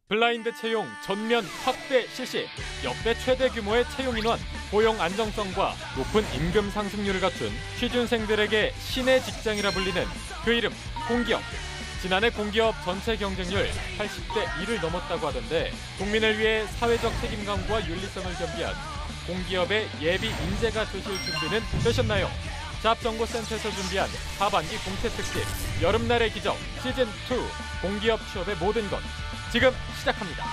블라인드 채용 전면 확대 실시. 역대 최대 규모의 채용 인원, 고용 안정성과 높은 임금 상승률을 갖춘 취준생들에게 신의 직장이라 불리는 그 이름 공기업. 지난해 공기업 전체 경쟁률 80대 1을 넘었다고 하던데 국민을 위해 사회적 책임감과 윤리성을 겸비한 공기업의 예비 인재가 되실 준비는 되셨나요? 잡정보센터에서 준비한 하반기 공채 특집 여름날의 기적 시즌2 공기업 취업의 모든 것 지금 시작합니다.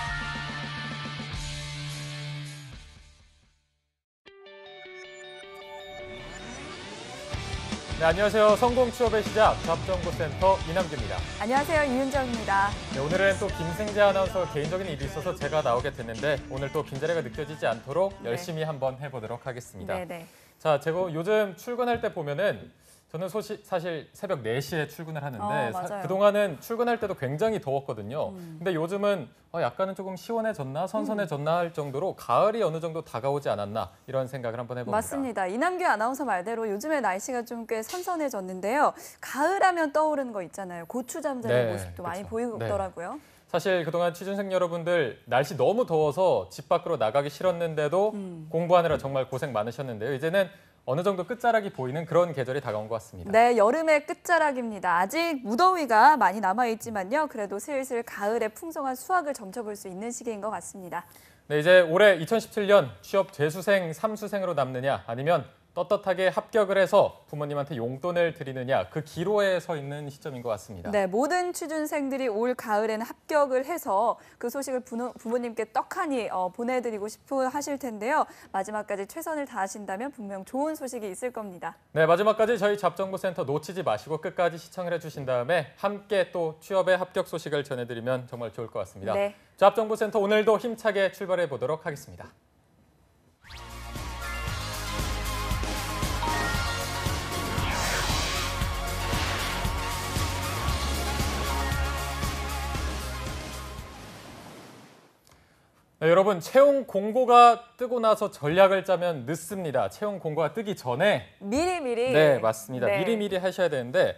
네, 안녕하세요. 성공 취업의 시작 잡정보센터 이남규입니다. 안녕하세요. 유윤정입니다. 네, 오늘은 또 김생재 아나운서 개인적인 일이 있어서 제가 나오게 됐는데 오늘 또 빈자리가 느껴지지 않도록 열심히 한번 해보도록 하겠습니다. 네네. 자, 제가 요즘 출근할 때 보면은 저는 사실 새벽 4시에 출근을 하는데 그동안은 출근할 때도 굉장히 더웠거든요. 근데 요즘은 약간은 조금 시원해졌나 선선해졌나 할 정도로 가을이 어느 정도 다가오지 않았나 이런 생각을 한번 해봅니다. 맞습니다. 이남규 아나운서 말대로 요즘에 날씨가 좀 꽤 선선해졌는데요. 가을하면 떠오르는 거 있잖아요. 고추 잠자는 모습도 많이 보이더라고요. 네. 사실 그동안 취준생 여러분들 날씨 너무 더워서 집 밖으로 나가기 싫었는데도 공부하느라 정말 고생 많으셨는데요. 이제는 어느 정도 끝자락이 보이는 그런 계절이 다가온 것 같습니다. 네, 여름의 끝자락입니다. 아직 무더위가 많이 남아있지만요. 그래도 슬슬 가을의 풍성한 수확을 점쳐볼 수 있는 시기인 것 같습니다. 네, 이제 올해 2017년 취업 재수생, 삼수생으로 남느냐 아니면 떳떳하게 합격을 해서 부모님한테 용돈을 드리느냐 그 기로에 서 있는 시점인 것 같습니다. 네, 모든 취준생들이 올 가을에는 합격을 해서 그 소식을 부모님께 떡하니 보내드리고 싶어 하실 텐데요. 마지막까지 최선을 다하신다면 분명 좋은 소식이 있을 겁니다. 네, 마지막까지 저희 잡정보센터 놓치지 마시고 끝까지 시청을 해주신 다음에 함께 또 취업의 합격 소식을 전해드리면 정말 좋을 것 같습니다. 네. 잡정보센터 오늘도 힘차게 출발해 보도록 하겠습니다. 네, 여러분 채용 공고가 뜨고 나서 전략을 짜면 늦습니다. 채용 공고가 뜨기 전에 미리미리. 네, 맞습니다. 네. 미리미리 하셔야 되는데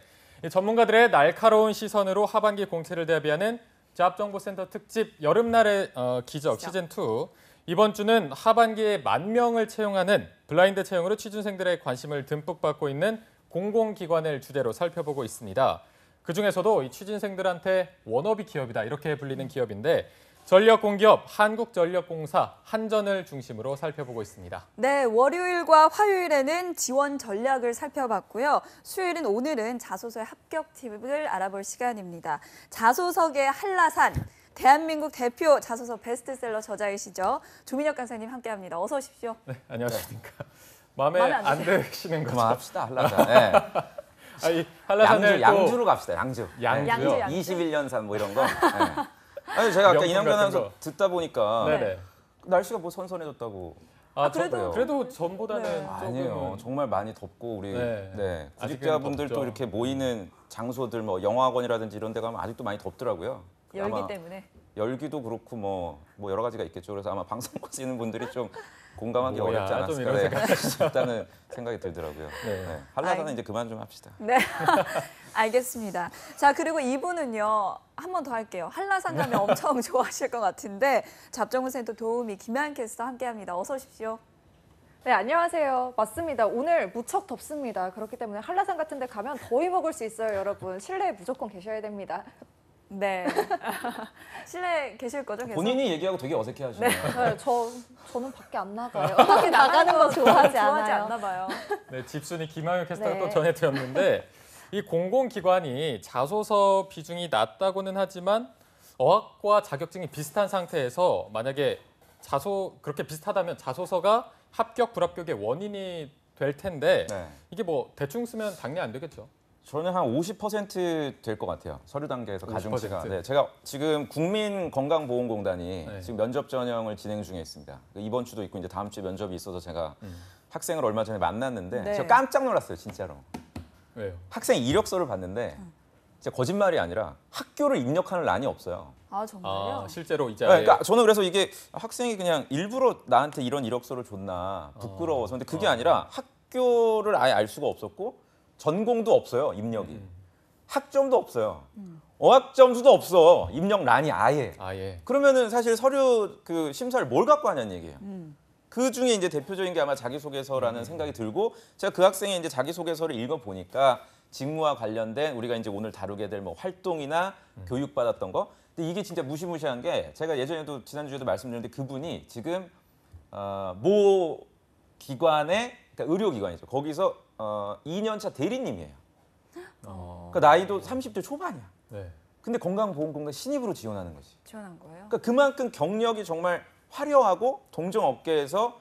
전문가들의 날카로운 시선으로 하반기 공채를 대비하는 잡정보센터 특집 여름날의 기적 시즌2 이번 주는 하반기에 10,000명을 채용하는 블라인드 채용으로 취준생들의 관심을 듬뿍 받고 있는 공공기관을 주제로 살펴보고 있습니다. 그중에서도 이 취준생들한테 워너비 기업이다 이렇게 불리는 기업인데 전력공기업 한국전력공사 한전을 중심으로 살펴보고 있습니다. 네, 월요일과 화요일에는 지원 전략을 살펴봤고요. 수요일은 오늘은 자소서의 합격 팁을 알아볼 시간입니다. 자소서계 한라산, 대한민국 대표 자소서 베스트셀러 저자이시죠. 조민혁 강사님 함께합니다. 어서 오십시오. 네, 안녕하십니까. 마음에 안 드시는 거죠? 그만합시다, 한라산. 네. 한라산을 양주로 갑시다, 양주. 양주요? 21년산 뭐 이런 거. 네. 아니 제가 아까 이남규 아나운서 듣다 보니까 날씨가 뭐 선선해졌다고. 그래도 전보다는 아니에요. 정말 많이 덥고 우리 구직자분들 또 이렇게 모이는 장소들 뭐 영화관이라든지 이런 데 가면 아직도 많이 덥더라고요. 열기 때문에. 열기도 그렇고 뭐 여러 가지가 있겠죠. 그래서 아마 방송 보시는 분들이 좀 공감하기 어렵지 않았을까 싶다는 생각이 들더라고요. 네. 한라산은 이제 그만 좀 합시다. 네, 알겠습니다. 자, 그리고 이분은요. 한 번 더 할게요. 한라산 가면 엄청 좋아하실 것 같은데 잡정보센터 도우미 김한 캐스터 함께합니다. 어서 오십시오. 네, 안녕하세요. 맞습니다. 오늘 무척 덥습니다. 그렇기 때문에 한라산 같은 데 가면 더위 먹을 수 있어요, 여러분. 실내에 무조건 계셔야 됩니다. 네. 실내에 계실 거죠, 계속? 본인이 얘기하고 되게 어색해하시네요. 네, 저는 밖에 안 나가요. 밖에 나가는 거 좋아하지 않나 봐요. 네, 집순이 김한규 캐스터가 또 전해드렸는데 이 공공기관이 자소서 비중이 낮다고는 하지만 어학과 자격증이 비슷한 상태에서 만약에 그렇게 비슷하다면 자소서가 합격, 불합격의 원인이 될 텐데 이게 뭐 대충 쓰면 당연히 안 되겠죠. 저는 한 50% 될 것 같아요. 서류 단계에서 가중치가. 네, 제가 지금 국민건강보험공단이 지금 면접 전형을 진행 중에 있습니다. 이번 주도 있고 이제 다음 주에 면접이 있어서 제가 학생을 얼마 전에 만났는데 제가 깜짝 놀랐어요, 진짜로. 왜요? 학생 이력서를 봤는데 진짜 거짓말이 아니라 학교를 입력하는 란이 없어요. 아, 정말요? 실제로 이제 그러니까 저는 그래서 이게 학생이 그냥 일부러 나한테 이런 이력서를 줬나 부끄러워서. 근데 그게 아니라 학교를 아예 알 수가 없었고 전공도 없어요, 입력이. 학점도 없어요. 어학 점수도 없어. 입력란이 아예. 아예. 그러면은 사실 서류 그 심사를 뭘 갖고 하냐는 얘기예요. 그 중에 이제 대표적인 게 아마 자기소개서라는 생각이 들고 제가 그 학생의 이제 자기소개서를 읽어보니까 직무와 관련된 우리가 이제 오늘 다루게 될 뭐 활동이나 교육받았던 거. 근데 이게 진짜 무시무시한 게 제가 예전에도 지난주에도 말씀드렸는데 그분이 지금 모 기관의 그러니까 의료기관이죠. 거기서 2년차 대리님이에요. 그러니까 나이도 30대 초반이야. 네. 근데 건강보험공단 신입으로 지원하는 거지. 지원한 거예요? 그러니까 그만큼 경력이 정말 화려하고 동종 업계에서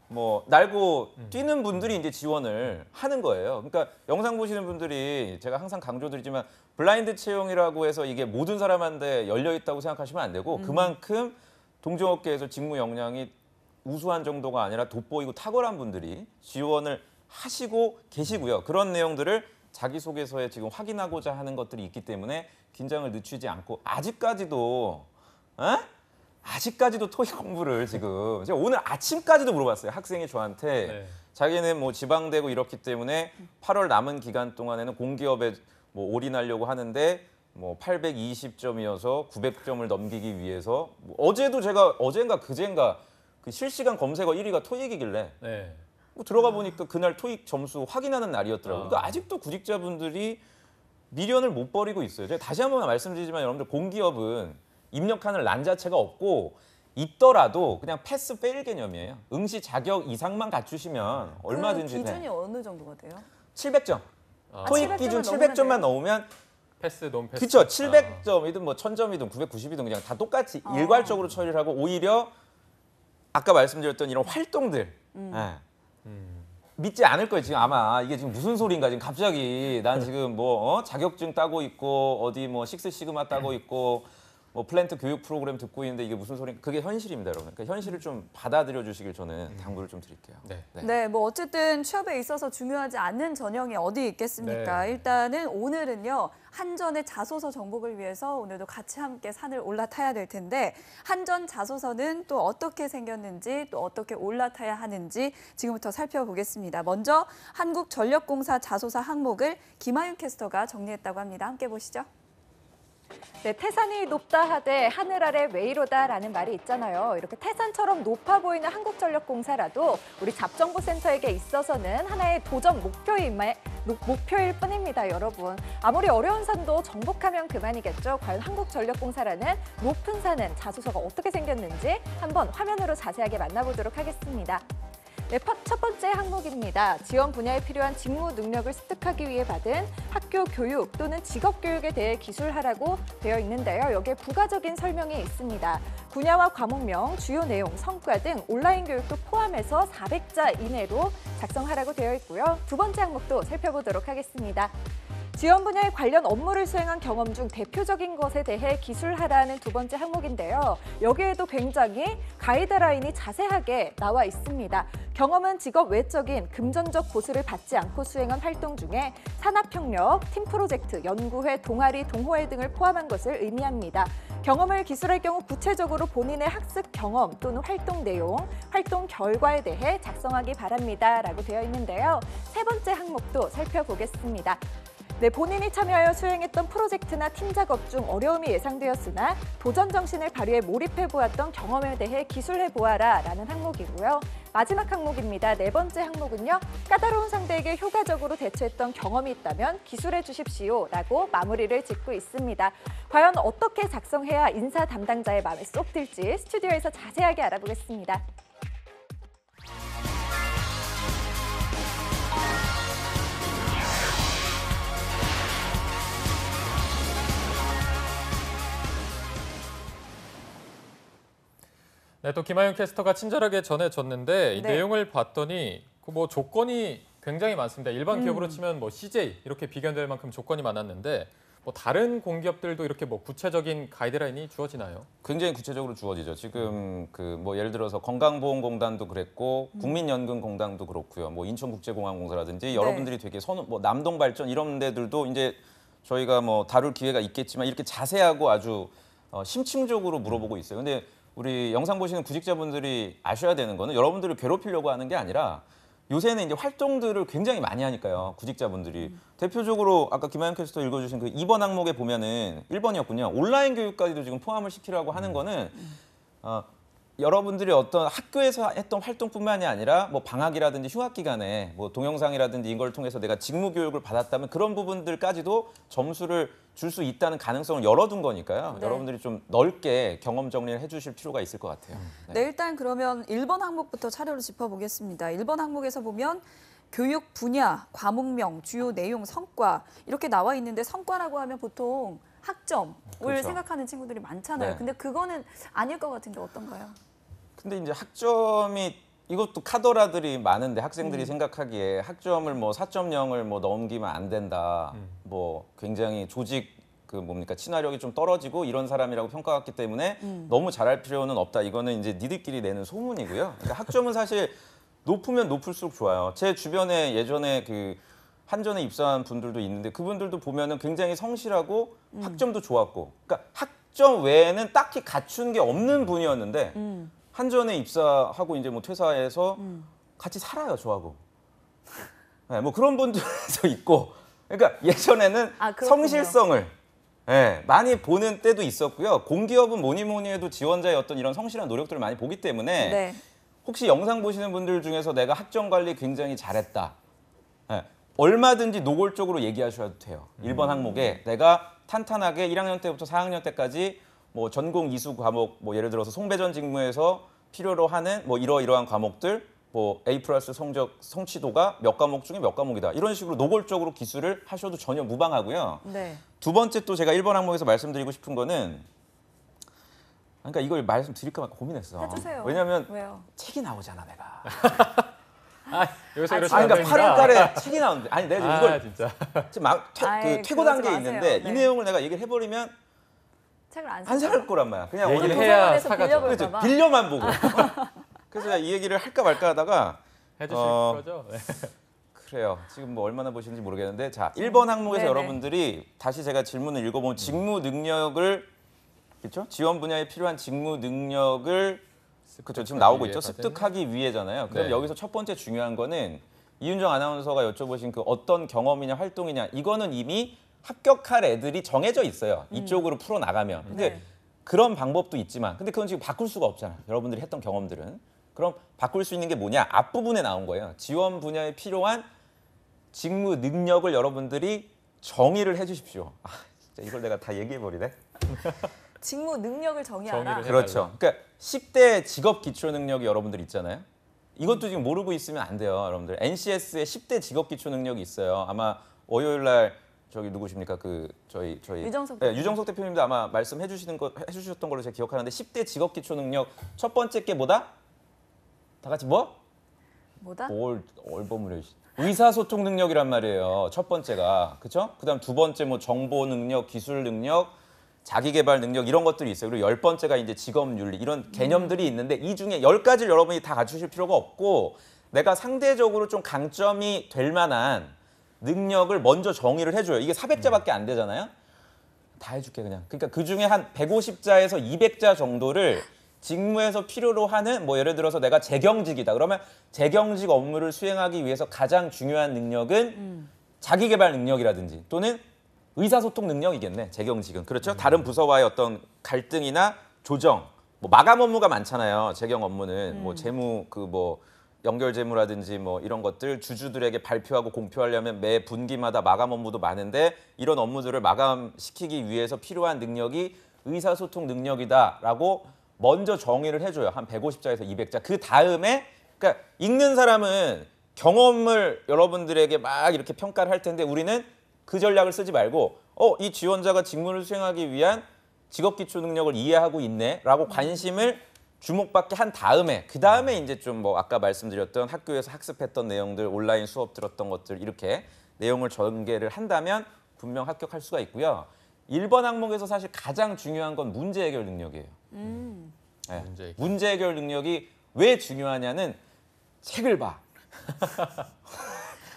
뭐 날고 뛰는 분들이 이제 지원을 하는 거예요. 그러니까 영상 보시는 분들이 제가 항상 강조드리지만 블라인드 채용이라고 해서 이게 모든 사람한테 열려 있다고 생각하시면 안 되고 그만큼 동종 업계에서 직무 역량이 우수한 정도가 아니라 돋보이고 탁월한 분들이 지원을 하시고 계시고요. 그런 내용들을 자기소개서에 지금 확인하고자 하는 것들이 있기 때문에 긴장을 늦추지 않고 아직까지도 토익 공부를 지금 제가 오늘 아침까지도 물어봤어요. 학생이 저한테 네. 자기는 뭐 지방되고 이렇기 때문에 8월 남은 기간 동안에는 공기업에 뭐 올인하려고 하는데 뭐 820점이어서 900점을 넘기기 위해서 뭐 어제도 제가 어젠가 그젠가 그 실시간 검색어 1위가 토익이길래 네. 뭐 들어가 보니까 그날 토익 점수 확인하는 날이었더라고요. 그러니까 아직도 구직자분들이 미련을 못 버리고 있어요. 제가 다시 한번 말씀드리지만 여러분들 공기업은 입력하는 란 자체가 없고 있더라도 그냥 패스 페일 개념이에요. 응시 자격 이상만 갖추시면 얼마든지 그 기준이 어느 정도가 돼요? 700점. 토익 700점을 기준 넘으면 700점만 넣으면 패스 논 패스. 그렇죠. 700점이든 뭐 1000점이든 990이든 그냥 다 똑같이 일괄적으로 처리를 하고 오히려 아까 말씀드렸던 이런 활동들 믿지 않을 거예요. 지금 아마 이게 지금 무슨 소리인가 지금 갑자기 난 지금 뭐 자격증 따고 있고 어디 뭐 식스 시그마 따고 있고 뭐 플랜트 교육 프로그램 듣고 있는데 이게 무슨 소리인가? 그게 현실입니다, 여러분. 그러니까 현실을 좀 받아들여 주시길 저는 당부를 좀 드릴게요. 네. 네, 뭐 어쨌든 취업에 있어서 중요하지 않는 전형이 어디 있겠습니까? 네. 일단은 오늘은요. 한전의 자소서 정복을 위해서 오늘도 같이 함께 산을 올라타야 될 텐데 한전 자소서는 또 어떻게 생겼는지 또 어떻게 올라타야 하는지 지금부터 살펴보겠습니다. 먼저 한국전력공사 자소서 항목을 김하윤 캐스터가 정리했다고 합니다. 함께 보시죠. 네, 태산이 높다 하되 하늘 아래 왜 이러다라는 말이 있잖아요. 이렇게 태산처럼 높아 보이는 한국전력공사라도 우리 잡정보센터에게 있어서는 하나의 도전 목표일 뿐입니다, 여러분. 아무리 어려운 산도 정복하면 그만이겠죠. 과연 한국전력공사라는 높은 산은 자소서가 어떻게 생겼는지 한번 화면으로 자세하게 만나보도록 하겠습니다. 네, 첫 번째 항목입니다. 지원 분야에 필요한 직무 능력을 습득하기 위해 받은 학교 교육 또는 직업 교육에 대해 기술하라고 되어 있는데요. 여기에 부가적인 설명이 있습니다. 분야와 과목명, 주요 내용, 성과 등 온라인 교육도 포함해서 400자 이내로 작성하라고 되어 있고요. 두 번째 항목도 살펴보도록 하겠습니다. 지원 분야의 관련 업무를 수행한 경험 중 대표적인 것에 대해 기술하라는 두 번째 항목인데요. 여기에도 굉장히 가이드라인이 자세하게 나와 있습니다. 경험은 직업 외적인 금전적 보수를 받지 않고 수행한 활동 중에 산업협력, 팀 프로젝트, 연구회, 동아리, 동호회 등을 포함한 것을 의미합니다. 경험을 기술할 경우 구체적으로 본인의 학습 경험 또는 활동 내용, 활동 결과에 대해 작성하기 바랍니다. 라고 되어 있는데요. 세 번째 항목도 살펴보겠습니다. 네, 본인이 참여하여 수행했던 프로젝트나 팀 작업 중 어려움이 예상되었으나 도전 정신을 발휘해 몰입해 보았던 경험에 대해 기술해 보아라 라는 항목이고요. 마지막 항목입니다. 네 번째 항목은요. 까다로운 상대에게 효과적으로 대처했던 경험이 있다면 기술해 주십시오 라고 마무리를 짓고 있습니다. 과연 어떻게 작성해야 인사 담당자의 마음에 쏙 들지 스튜디오에서 자세하게 알아보겠습니다. 네, 또 김하윤 캐스터가 친절하게 전해줬는데 이 네. 내용을 봤더니 그 뭐 조건이 굉장히 많습니다. 일반 기업으로 치면 뭐 CJ 이렇게 비견될 만큼 조건이 많았는데 뭐 다른 공기업들도 이렇게 뭐 구체적인 가이드라인이 주어지나요? 굉장히 구체적으로 주어지죠. 지금 그 뭐 예를 들어서 건강보험공단도 그랬고 국민연금공단도 그렇고요. 뭐 인천국제공항공사라든지 여러분들이 되게 뭐 남동발전 이런 데들도 이제 저희가 뭐 다룰 기회가 있겠지만 이렇게 자세하고 아주 심층적으로 물어보고 있어요. 근데 우리 영상 보시는 구직자분들이 아셔야 되는 거는 여러분들을 괴롭히려고 하는 게 아니라 요새는 이제 활동들을 굉장히 많이 하니까요. 구직자분들이. 대표적으로 아까 김하영 캐스터 읽어주신 그 2번 항목에 보면은 1번이었군요. 온라인 교육까지도 지금 포함을 시키라고 하는 거는 여러분들이 어떤 학교에서 했던 활동뿐만이 아니라 뭐 방학이라든지 휴학 기간에 뭐 동영상이라든지 이걸 통해서 내가 직무 교육을 받았다면 그런 부분들까지도 점수를 줄 수 있다는 가능성을 열어둔 거니까요. 네. 여러분들이 좀 넓게 경험 정리를 해주실 필요가 있을 것 같아요. 네, 일단 그러면 1번 항목부터 차례로 짚어보겠습니다. 1번 항목에서 보면 교육 분야, 과목명, 주요 내용, 성과 이렇게 나와 있는데 성과라고 하면 보통 학점을 그렇죠. 생각하는 친구들이 많잖아요. 네. 근데 그거는 아닐 것 같은데 어떤가요? 근데 이제 학점이 이것도 카더라들이 많은데 학생들이 생각하기에 학점을 뭐 4.0을 뭐 넘기면 안 된다. 뭐 굉장히 조직 그 뭡니까 친화력이 좀 떨어지고 이런 사람이라고 평가받기 때문에 너무 잘할 필요는 없다. 이거는 이제 니들끼리 내는 소문이고요. 그러니까 학점은 사실 높으면 높을수록 좋아요. 제 주변에 예전에 그 한전에 입사한 분들도 있는데 그분들도 보면은 굉장히 성실하고 학점도 좋았고, 그러니까 학점 외에는 딱히 갖춘 게 없는 분이었는데 한전에 입사하고 이제 뭐 퇴사해서 같이 살아요, 저하고. 네, 뭐 그런 분들도 있고, 그러니까 예전에는 아, 그렇군요. 성실성을 많이 보는 때도 있었고요. 공기업은 뭐니 뭐니 해도 지원자의 어떤 이런 성실한 노력들을 많이 보기 때문에 네. 혹시 영상 보시는 분들 중에서 내가 학점 관리 굉장히 잘했다. 얼마든지 노골적으로 얘기하셔도 돼요. 1번 항목에 내가 탄탄하게 1학년 때부터 4학년 때까지 뭐 전공 이수 과목, 뭐 예를 들어서 송배전 직무에서 필요로 하는 뭐 이러이러한 과목들, 뭐 A+ 성적 성취도가 몇 과목 중에 몇 과목이다. 이런 식으로 노골적으로 기술을 하셔도 전혀 무방하고요. 네. 두 번째 또 제가 1번 항목에서 말씀드리고 싶은 거는, 그러니까 이걸 말씀드릴까 말까 고민했어. 해주세요. 왜냐면 왜요? 책이 나오잖아, 내가. 여기서 아, 이러시면 안 그러니까 됩니다. 8월달에 책이 나오는데, 아니 내가 지금 이걸 진짜. 지금 막 아이, 퇴고 그러지 단계에 마세요. 있는데 네. 이 내용을 내가 얘기를 해버리면 책을 안 안 사요. 살 거란 말이야. 그냥 얘기를 어디 해야 도서관에서 사가죠. 빌려볼까 그렇죠. 봐. 빌려만 보고. 그래서 내가 이 얘기를 할까 말까 하다가 해주실 거죠? 네. 그래요. 지금 뭐 얼마나 보시는지 모르겠는데, 자 1번 항목에서 네네. 여러분들이 다시 제가 질문을 읽어보면 직무 능력을, 그렇죠? 지원 분야에 필요한 직무 능력을, 그렇죠, 지금 나오고 있죠. 습득하기 위해잖아요. 그럼 네. 여기서 첫 번째 중요한 거는 이윤정 아나운서가 여쭤보신 그 어떤 경험이냐 활동이냐, 이거는 이미 합격할 애들이 정해져 있어요. 이쪽으로 풀어 나가면. 근데 네. 그런 방법도 있지만, 근데 그건 지금 바꿀 수가 없잖아요. 여러분들이 했던 경험들은. 그럼 바꿀 수 있는 게 뭐냐? 앞부분에 나온 거예요. 지원 분야에 필요한 직무 능력을 여러분들이 정의를 해주십시오. 아, 진짜 이걸 내가 다 얘기해버리네. 직무 능력을 정의하라. 정의를 해. 그렇죠. 그러니까 10대 직업 기초 능력이 여러분들 있잖아요. 이것도 지금 모르고 있으면 안 돼요, 여러분들. NCS에 10대 직업 기초 능력이 있어요. 아마 월요일 날 저기 누구십니까? 그 저희 유정석 네, 유정석 대표님도 아마 말씀해 주셨던 걸로 제가 기억하는데 10대 직업 기초 능력 첫 번째 게 뭐다? 다 같이 뭐? 뭐다? 뭘 얼버무려. 의사소통 능력이란 말이에요. 첫 번째가. 그렇죠? 그다음 두 번째 뭐 정보 능력, 기술 능력, 자기개발 능력 이런 것들이 있어요. 그리고 10번째가 이제 직업윤리 이런 개념들이 있는데 이 중에 10가지를 여러분이 다 갖추실 필요가 없고 내가 상대적으로 좀 강점이 될 만한 능력을 먼저 정의를 해줘요. 이게 400자밖에 안 되잖아요. 다 해줄게 그냥. 그러니까 그중에 한 150자에서 200자 정도를 직무에서 필요로 하는 뭐 예를 들어서 내가 재경직이다. 그러면 재경직 업무를 수행하기 위해서 가장 중요한 능력은 자기개발 능력이라든지 또는 의사소통 능력이겠네. 재경직은. 그렇죠? 다른 부서와의 어떤 갈등이나 조정, 뭐 마감 업무가 많잖아요. 재경 업무는 뭐 재무 그 뭐 연결 재무라든지 뭐 이런 것들 주주들에게 발표하고 공표하려면 매 분기마다 마감 업무도 많은데 이런 업무들을 마감시키기 위해서 필요한 능력이 의사소통 능력이다라고 먼저 정의를 해줘요. 한 150자에서 200자. 그 다음에 그러니까 읽는 사람은 경험을 여러분들에게 막 이렇게 평가를 할 텐데 우리는 그 전략을 쓰지 말고 이 지원자가 직무를 수행하기 위한 직업기초 능력을 이해하고 있네라고 관심을 주목받게 한 다음에 그 다음에 이제 좀 뭐 아까 말씀드렸던 학교에서 학습했던 내용들, 온라인 수업 들었던 것들 이렇게 내용을 전개를 한다면 분명 합격할 수가 있고요. 1번 항목에서 사실 가장 중요한 건 문제 해결 능력이에요. 네. 문제 해결 능력이 왜 중요하냐는 책을 봐.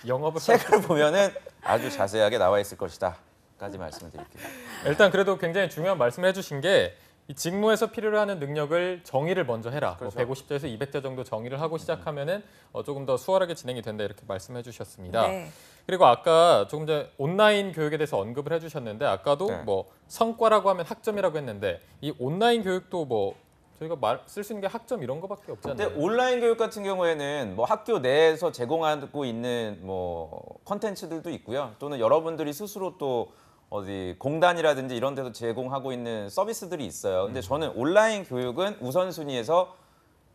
영업을 책을 보면은 아주 자세하게 나와 있을 것이다. 까지 말씀을 드릴게요. 일단 그래도 굉장히 중요한 말씀을 해주신 게 이 직무에서 필요로 하는 능력을 정의를 먼저 해라. 그렇죠. 뭐 150대에서 200대 정도 정의를 하고 시작하면은 조금 더 수월하게 진행이 된다 이렇게 말씀해 주셨습니다. 네. 그리고 아까 조금 전에 온라인 교육에 대해서 언급을 해주셨는데 아까도 네. 뭐 성과라고 하면 학점이라고 했는데 이 온라인 교육도 뭐 저희가 쓸 수 있는 게 학점 이런 거밖에 없잖아요. 근데 온라인 교육 같은 경우에는 뭐 학교 내에서 제공하고 있는 뭐 컨텐츠들도 있고요. 또는 여러분들이 스스로 또 어디 공단이라든지 이런 데서 제공하고 있는 서비스들이 있어요. 근데 저는 온라인 교육은 우선순위에서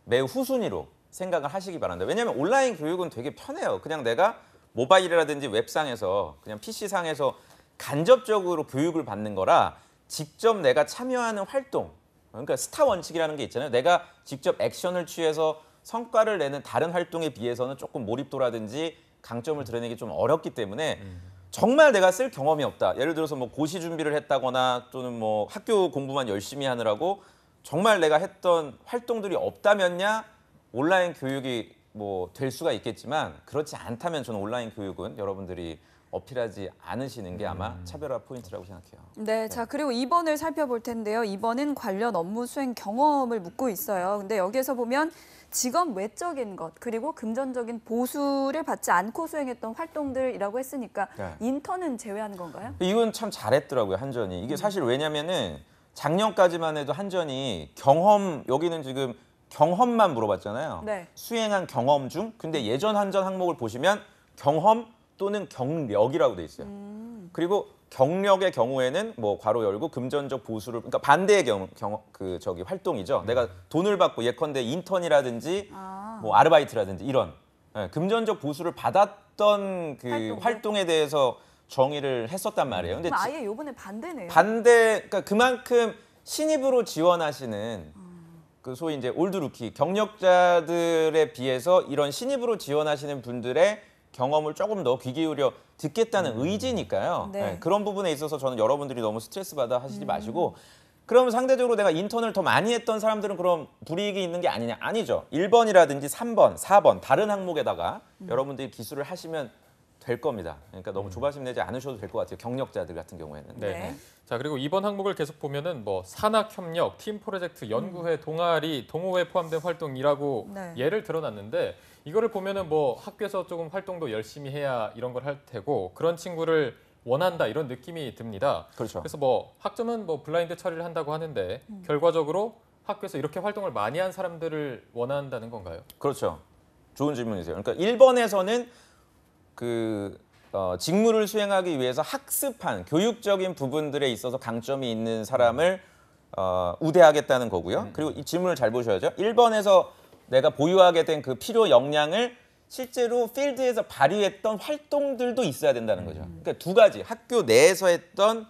매우 후순위로 생각을 하시기 바랍니다. 왜냐하면 온라인 교육은 되게 편해요. 그냥 내가 모바일이라든지 웹상에서 그냥 PC상에서 간접적으로 교육을 받는 거라 직접 내가 참여하는 활동, 그러니까 스타 원칙이라는 게 있잖아요. 내가 직접 액션을 취해서 성과를 내는 다른 활동에 비해서는 조금 몰입도라든지 강점을 드러내기 좀 어렵기 때문에 정말 내가 쓸 경험이 없다. 예를 들어서 뭐 고시 준비를 했다거나 또는 뭐 학교 공부만 열심히 하느라고 정말 내가 했던 활동들이 없다면야 온라인 교육이 뭐 될 수가 있겠지만 그렇지 않다면 저는 온라인 교육은 여러분들이 어필하지 않으시는 게 아마 차별화 포인트라고 생각해요. 네, 자 그리고 2번을 살펴볼 텐데요. 2번은 관련 업무 수행 경험을 묻고 있어요. 근데 여기에서 보면 직업 외적인 것 그리고 금전적인 보수를 받지 않고 수행했던 활동들이라고 했으니까 네. 인턴은 제외하는 건가요? 이건 참 잘했더라고요, 한전이. 이게 사실 왜냐면은 작년까지만 해도 한전이 경험, 여기는 지금 경험만 물어봤잖아요. 네. 수행한 경험 중. 근데 예전 한전 항목을 보시면 경험 또는 경력이라고 돼 있어요. 그리고 경력의 경우에는 뭐 괄호 열고 금전적 보수를, 그러니까 반대의 활동이죠. 내가 돈을 받고 예컨대 인턴이라든지 뭐 아르바이트라든지 이런 금전적 보수를 받았던 그 활동에 대해서 정의를 했었단 말이에요. 근데 그럼 아예 요번에 반대네요. 그러니까 그만큼 신입으로 지원하시는 그 소위 이제 올드 루키 경력자들에 비해서 이런 신입으로 지원하시는 분들의 경험을 조금 더 귀 기울여 듣겠다는 의지니까요. 네. 네, 그런 부분에 있어서 저는 여러분들이 너무 스트레스 받아 하시지 마시고 그럼 상대적으로 내가 인턴을 더 많이 했던 사람들은 그럼 불이익이 있는 게 아니냐? 아니죠. 1번이라든지 3번, 4번 다른 항목에다가 여러분들이 기술을 하시면 될 겁니다. 그러니까 너무 조바심 내지 않으셔도 될 것 같아요. 경력자들 같은 경우에는. 네. 네. 자 그리고 이번 항목을 계속 보면은 뭐 산학 협력, 팀 프로젝트, 연구회, 동아리, 동호회 포함된 활동이라고 네. 예를 들어놨는데 이거를 보면은 뭐 학교에서 조금 활동도 열심히 해야 이런 걸 할 테고 그런 친구를 원한다 이런 느낌이 듭니다. 그렇죠. 그래서 뭐 학점은 뭐 블라인드 처리를 한다고 하는데 결과적으로 학교에서 이렇게 활동을 많이 한 사람들을 원한다는 건가요? 그렇죠. 좋은 질문이세요. 그러니까 1번에서는 직무를 수행하기 위해서 학습한 교육적인 부분들에 있어서 강점이 있는 사람을 우대하겠다는 거고요. 그리고 이 질문을 잘 보셔야죠. 1번에서 내가 보유하게 된 그 필요 역량을 실제로 필드에서 발휘했던 활동들도 있어야 된다는 거죠. 그러니까 두 가지 학교 내에서 했던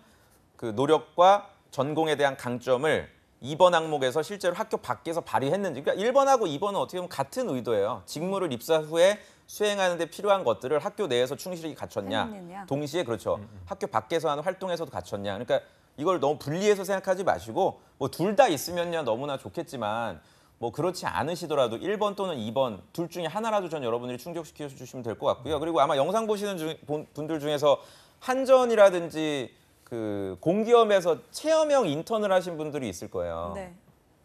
그 노력과 전공에 대한 강점을 2번 항목에서 실제로 학교 밖에서 발휘했는지. 그러니까 1번하고 2번은 어떻게 보면 같은 의도예요. 직무를 입사 후에 수행하는 데 필요한 것들을 학교 내에서 충실히 갖췄냐. 했느냐. 동시에 그렇죠. 학교 밖에서 하는 활동에서도 갖췄냐. 그러니까 이걸 너무 분리해서 생각하지 마시고 뭐 둘 다 있으면요 너무나 좋겠지만 뭐 그렇지 않으시더라도 1번 또는 2번 둘 중에 하나라도 전 여러분들이 충족시켜 주시면 될 것 같고요. 그리고 아마 영상 보시는 분들 중에서 한전이라든지 그 공기업에서 체험형 인턴을 하신 분들이 있을 거예요. 네.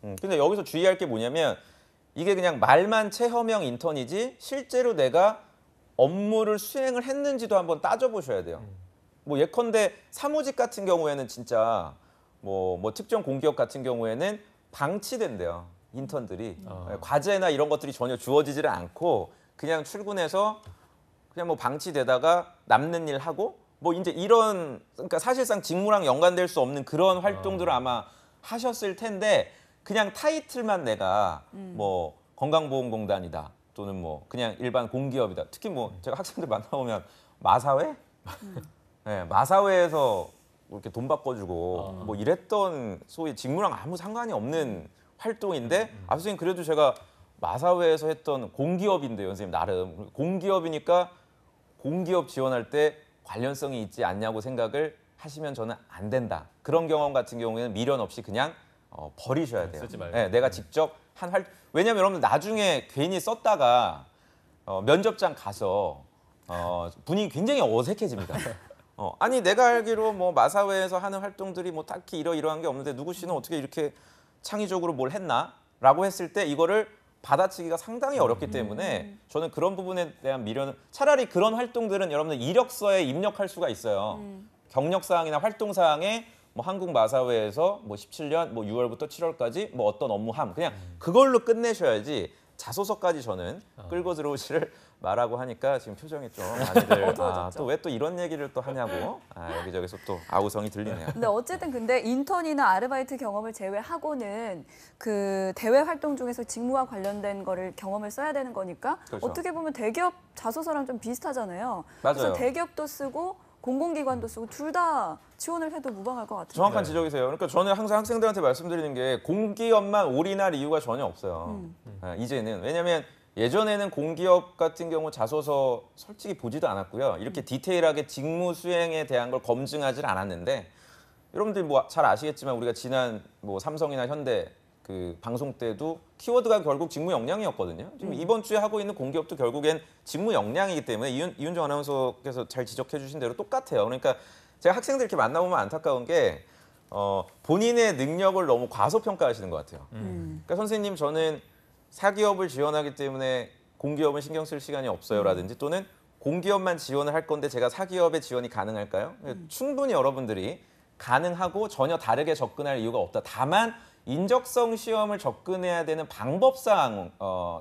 근데 여기서 주의할 게 뭐냐면 이게 그냥 말만 체험형 인턴이지 실제로 내가 업무를 수행을 했는지도 한번 따져보셔야 돼요. 뭐 예컨대 사무직 같은 경우에는 진짜 뭐 특정 공기업 같은 경우에는 방치된대요. 인턴들이 과제나 이런 것들이 전혀 주어지지를 않고 그냥 출근해서 그냥 뭐 방치되다가 남는 일 하고 뭐 이제 이런 그러니까 사실상 직무랑 연관될 수 없는 그런 활동들을 아마 하셨을 텐데 그냥 타이틀만 내가 뭐 건강보험공단이다 또는 뭐 그냥 일반 공기업이다. 특히 뭐 제가 학생들 만나보면 마사회? 네, 마사회에서 이렇게 돈 바꿔주고 뭐 이랬던 소위 직무랑 아무 상관이 없는 활동인데 선생님 그래도 제가 마사회에서 했던 공기업인데요. 선생님 나름 공기업이니까 공기업 지원할 때 관련성이 있지 않냐고 생각을 하시면 저는 안 된다. 그런 경험 같은 경우에는 미련 없이 그냥 버리셔야 돼요. 쓰지 말고. 네, 내가 직접 한 왜냐면 여러분 나중에 괜히 썼다가 면접장 가서 분위기 굉장히 어색해집니다. 아니 내가 알기로 뭐 마사회에서 하는 활동들이 뭐 딱히 이러이러한 게 없는데 누구 씨는 어떻게 이렇게 창의적으로 뭘 했나라고 했을 때 이거를 받아치기가 상당히 어렵기 때문에 저는 그런 부분에 대한 미련은 차라리 그런 활동들은 여러분들 이력서에 입력할 수가 있어요. 경력 사항이나 활동 사항에 뭐 한국 마사회에서 뭐 17년 뭐 6월부터 7월까지 뭐 어떤 업무함 그냥 그걸로 끝내셔야지 자소서까지 저는 끌고 들어오시를 말하고 하니까 지금 표정이 좀 많이들 어두워졌죠. 또 왜 또 이런 얘기를 또 하냐고 여기저기서 또 아우성이 들리네요. 근데 어쨌든 근데 인턴이나 아르바이트 경험을 제외하고는 그 대외 활동 중에서 직무와 관련된 거를 경험을 써야 되는 거니까 그렇죠. 어떻게 보면 대기업 자소서랑 좀 비슷하잖아요. 맞아요. 그래서 대기업도 쓰고 공공기관도 쓰고 둘 다 지원을 해도 무방할 것 같아요. 정확한 지적이세요. 그러니까 저는 항상 학생들한테 말씀드리는 게 공기업만 올인할 이유가 전혀 없어요. 이제는 왜냐하면 예전에는 공기업 같은 경우 자소서 솔직히 보지도 않았고요. 이렇게 디테일하게 직무 수행에 대한 걸 검증하지 않았는데 여러분들 뭐 잘 아시겠지만 우리가 지난 뭐 삼성이나 현대 그 방송 때도 키워드가 결국 직무 역량이었거든요. 지금 이번 주에 하고 있는 공기업도 결국엔 직무 역량이기 때문에 이윤정 아나운서께서 잘 지적해 주신 대로 똑같아요. 그러니까 제가 학생들 이렇게 만나보면 안타까운 게 본인의 능력을 너무 과소평가하시는 것 같아요. 그러니까 선생님 저는 사기업을 지원하기 때문에 공기업은 신경 쓸 시간이 없어요라든지 또는 공기업만 지원을 할 건데 제가 사기업에 지원이 가능할까요? 충분히 여러분들이 가능하고 전혀 다르게 접근할 이유가 없다. 다만 인적성 시험을 접근해야 되는 방법상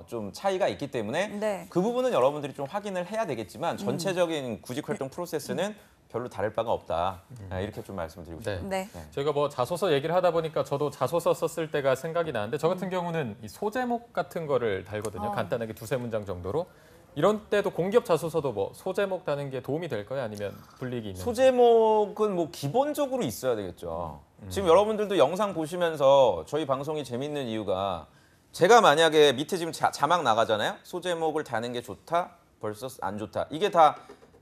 좀 차이가 있기 때문에 네. 그 부분은 여러분들이 좀 확인을 해야 되겠지만 전체적인 구직활동 프로세스는 별로 다를 바가 없다. 이렇게 좀 말씀드리고 싶습니다. 네. 저희가 뭐 자소서 얘기를 하다 보니까 저도 자소서 썼을 때가 생각이 나는데 저 같은 경우는 이 소제목 같은 거를 달거든요. 간단하게 두세 문장 정도로. 이런 때도 공기업 자소서도 뭐 소제목 다는 게 도움이 될까요? 아니면 불리기 있는? 소제목은 뭐 기본적으로 있어야 되겠죠. 지금 여러분들도 영상 보시면서 저희 방송이 재밌는 이유가 제가 만약에 밑에 지금 자막 나가잖아요. 소제목을 다는 게 좋다 versus 안 좋다. 이게 다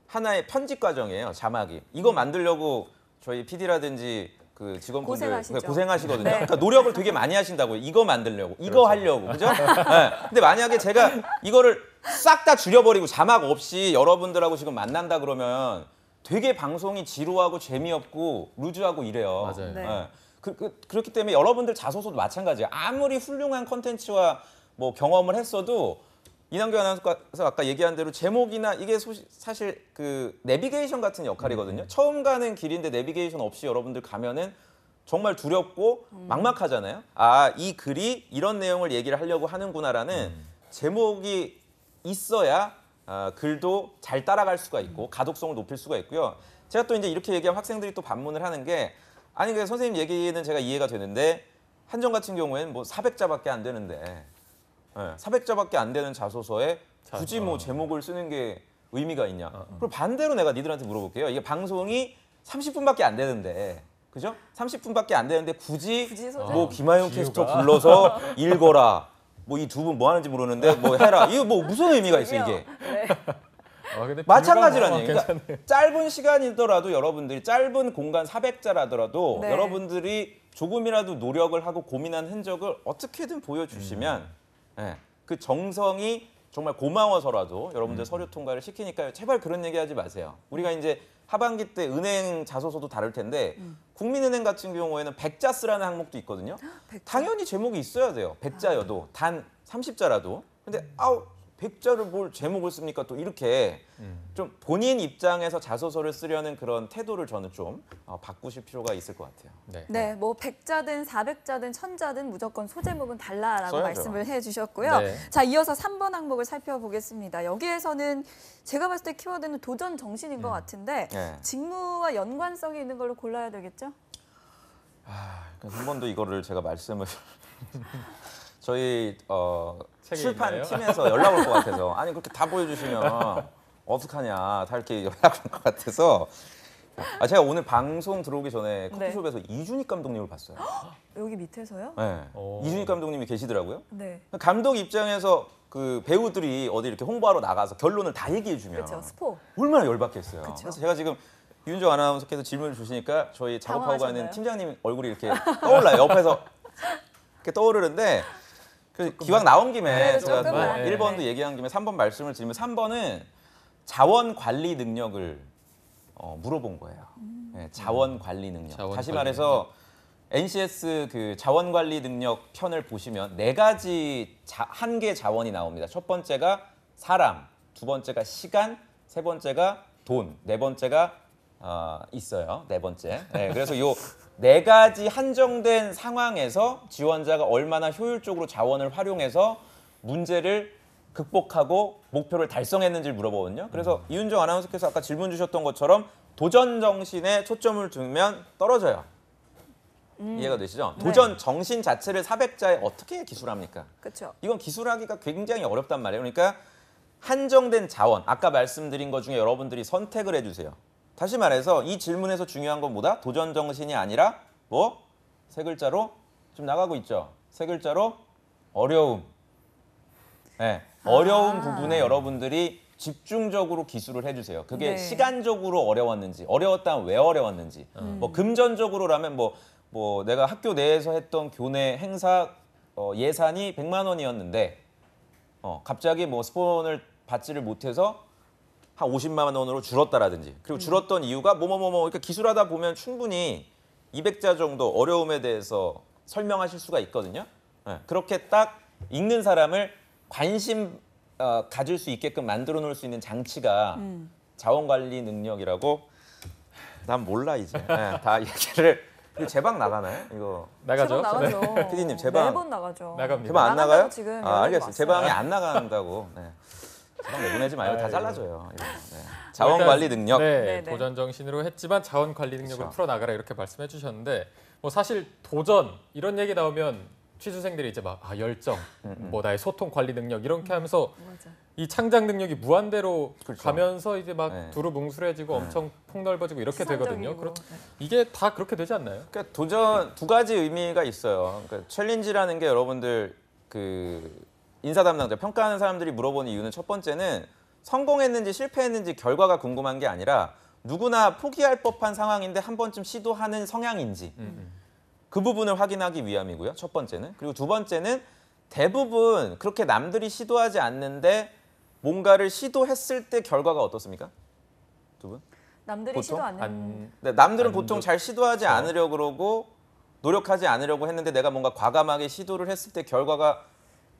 하나의 편집 과정이에요. 자막이. 이거 만들려고 저희 PD라든지 그 직원분들 고생하시죠. 고생하시거든요. 네. 그러니까 노력을 되게 많이 하신다고요. 이거 만들려고, 이거 하려고, 그죠? 네. 근데 만약에 제가 이거를 싹 다 줄여버리고 자막 없이 여러분들하고 지금 만난다 그러면 되게 방송이 지루하고 재미없고 루즈하고 이래요. 맞아요. 네. 그렇기 때문에 여러분들 자소서도 마찬가지예요. 아무리 훌륭한 컨텐츠와 뭐 경험을 했어도 이남규 아나운서가 아까 얘기한 대로 제목이나 이게 사실 그 내비게이션 같은 역할이거든요. 처음 가는 길인데 내비게이션 없이 여러분들 가면은 정말 두렵고 막막하잖아요. 아, 이 글이 이런 내용을 얘기를 하려고 하는구나라는 제목이 있어야 글도 잘 따라갈 수가 있고 가독성을 높일 수가 있고요. 제가 또 이제 이렇게 얘기하면 학생들이 또 반문을 하는 게 아니 그 선생님 얘기는 제가 이해가 되는데 한정 같은 경우에는 뭐 400자밖에 안 되는데 400자밖에 안 되는 자소서에 굳이 뭐 제목을 쓰는 게 의미가 있냐. 그리고 반대로 내가 니들한테 물어볼게요. 이게 방송이 30분밖에 안 되는데 그죠? 30분밖에 안 되는데 굳이 소재? 뭐 김하영 캐스터 불러서 읽어라. 뭐 이 두 분 뭐 하는지 모르는데 뭐 해라. 이거 뭐 무슨 의미가 있어 이게. 네. 근데 마찬가지라는 뷰가 얘기예요. 그러니까 짧은 시간이더라도 여러분들이 짧은 공간 400자라더라도 네. 여러분들이 조금이라도 노력을 하고 고민한 흔적을 어떻게든 보여주시면 그 정성이 정말 고마워서라도 여러분들 서류 통과를 시키니까요. 제발 그런 얘기하지 마세요. 우리가 이제 하반기 때 은행 자소서도 다룰 텐데 국민은행 같은 경우에는 100자 쓰라는 항목도 있거든요. 100자? 당연히 제목이 있어야 돼요. 100자여도 단 30자라도. 근데 100자를 뭘 제목을 씁니까? 또 이렇게 좀 본인 입장에서 자소서를 쓰려는 그런 태도를 저는 좀 바꾸실 필요가 있을 것 같아요. 네, 뭐 100자든 400자든 1000자든 무조건 소제목은 달라라고 써야죠. 말씀을 해주셨고요. 네. 자, 이어서 3번 항목을 살펴보겠습니다. 여기에서는 제가 봤을 때 키워드는 도전 정신인 것 같은데 네. 직무와 연관성이 있는 걸로 골라야 되겠죠? 한 번도 이거를 제가 말씀을 저희 책에 출판 있나요? 팀에서 연락 올 것 같아서 아니 그렇게 다 보여주시면 어떡하냐 다 이렇게 연락 올 것 같아서 제가 오늘 방송 들어오기 전에 커피숍에서 이준익 감독님을 봤어요. 여기 밑에서요? 네. 오. 이준익 감독님이 계시더라고요. 네. 감독 입장에서 그 배우들이 어디 이렇게 홍보하러 나가서 결론을 다 얘기해주면 그렇죠. 스포. 얼마나 열받겠어요. 그쵸. 그래서 제가 지금 윤정 아나운서께서 질문을 주시니까 저희 작업하고 당황하셨나요? 가는 팀장님 얼굴이 이렇게 떠올라요. 옆에서 이렇게 떠오르는데 그 기왕 나온 김에 그래도 제가 조금만. 1번도 네. 얘기한 김에 3번 말씀을 드리면 3번은 자원 관리 능력을 물어본 거예요. 네, 자원 관리 능력. 자원 다시 관리 말해서 NCS 그 자원 관리 능력 편을 보시면 4가지 한계 자원이 나옵니다. 첫 번째가 사람, 두 번째가 시간, 세 번째가 돈, 네 번째가 있어요. 네 번째. 네, 그래서 요 4가지 한정된 상황에서 지원자가 얼마나 효율적으로 자원을 활용해서 문제를 극복하고 목표를 달성했는지를 물어보거든요. 그래서 이윤정 아나운서께서 아까 질문 주셨던 것처럼 도전 정신에 초점을 두면 떨어져요. 이해가 되시죠? 네. 도전 정신 자체를 400자에 어떻게 기술합니까? 그렇죠. 이건 기술하기가 굉장히 어렵단 말이에요. 그러니까 한정된 자원, 아까 말씀드린 것 중에 여러분들이 선택을 해주세요. 다시 말해서 이 질문에서 중요한 건 뭐다? 도전 정신이 아니라 뭐? 3글자로 좀 나가고 있죠. 3글자로 어려움. 네, 어려운 부분에 여러분들이 집중적으로 기술을 해주세요. 그게 네. 시간적으로 어려웠는지, 어려웠다면 왜 어려웠는지, 뭐 금전적으로라면 뭐 내가 학교 내에서 했던 교내 행사 예산이 100만 원이었는데 갑자기 뭐 스폰을 받지를 못해서 한 50만 원으로 줄었다라든지, 그리고 줄었던 이유가 뭐뭐뭐뭐 이렇게 기술하다 보면 충분히 200자 정도 어려움에 대해서 설명하실 수가 있거든요. 네, 그렇게 딱 읽는 사람을 관심 가질 수 있게끔 만들어 놓을 수 있는 장치가 자원관리 능력이라고. 난 몰라 이제. 네, 다 얘기를. 제 방 나가나요? 이거 나가죠. 나가죠. PD님, 제 방. 매번 나가죠. 나갑니다. 제 방 안 나간다고 나가요? 지금 알겠어요. 제 왔어요. 방에 안 나간다고. 네. 제 방 내보내지 마요. 다 아이고. 잘라줘요. 이거. 네. 자원관리 능력. 네, 네, 네. 도전 정신으로 했지만 자원 관리 능력을 그렇죠. 풀어 나가라 이렇게 말씀해 주셨는데 뭐 사실 도전 이런 얘기 나오면 취준생들이 이제 막 열정, 뭐 나의 소통 관리 능력 이렇게 하면서 맞아. 이 창작 능력이 무한대로 그렇죠. 가면서 이제 막 네. 두루뭉술해지고 엄청 폭넓어지고 이렇게 되거든요. 시선적이고. 이게 다 그렇게 되지 않나요? 그러니까 도전 2가지 의미가 있어요. 그러니까 챌린지라는 게 여러분들 그 인사 담당자 평가하는 사람들이 물어보는 이유는 첫 번째는 성공했는지 실패했는지 결과가 궁금한 게 아니라 누구나 포기할 법한 상황인데 한 번쯤 시도하는 성향인지 그 부분을 확인하기 위함이고요. 첫 번째는. 그리고 두 번째는 대부분 그렇게 남들이 시도하지 않는데 뭔가를 시도했을 때 결과가 어떻습니까? 두 분? 남들이 보통? 시도 안 안 하는. 네, 남들은 안 보통 좋- 잘 시도하지 그렇죠. 않으려고 그러고 노력하지 않으려고 했는데 내가 뭔가 과감하게 시도를 했을 때 결과가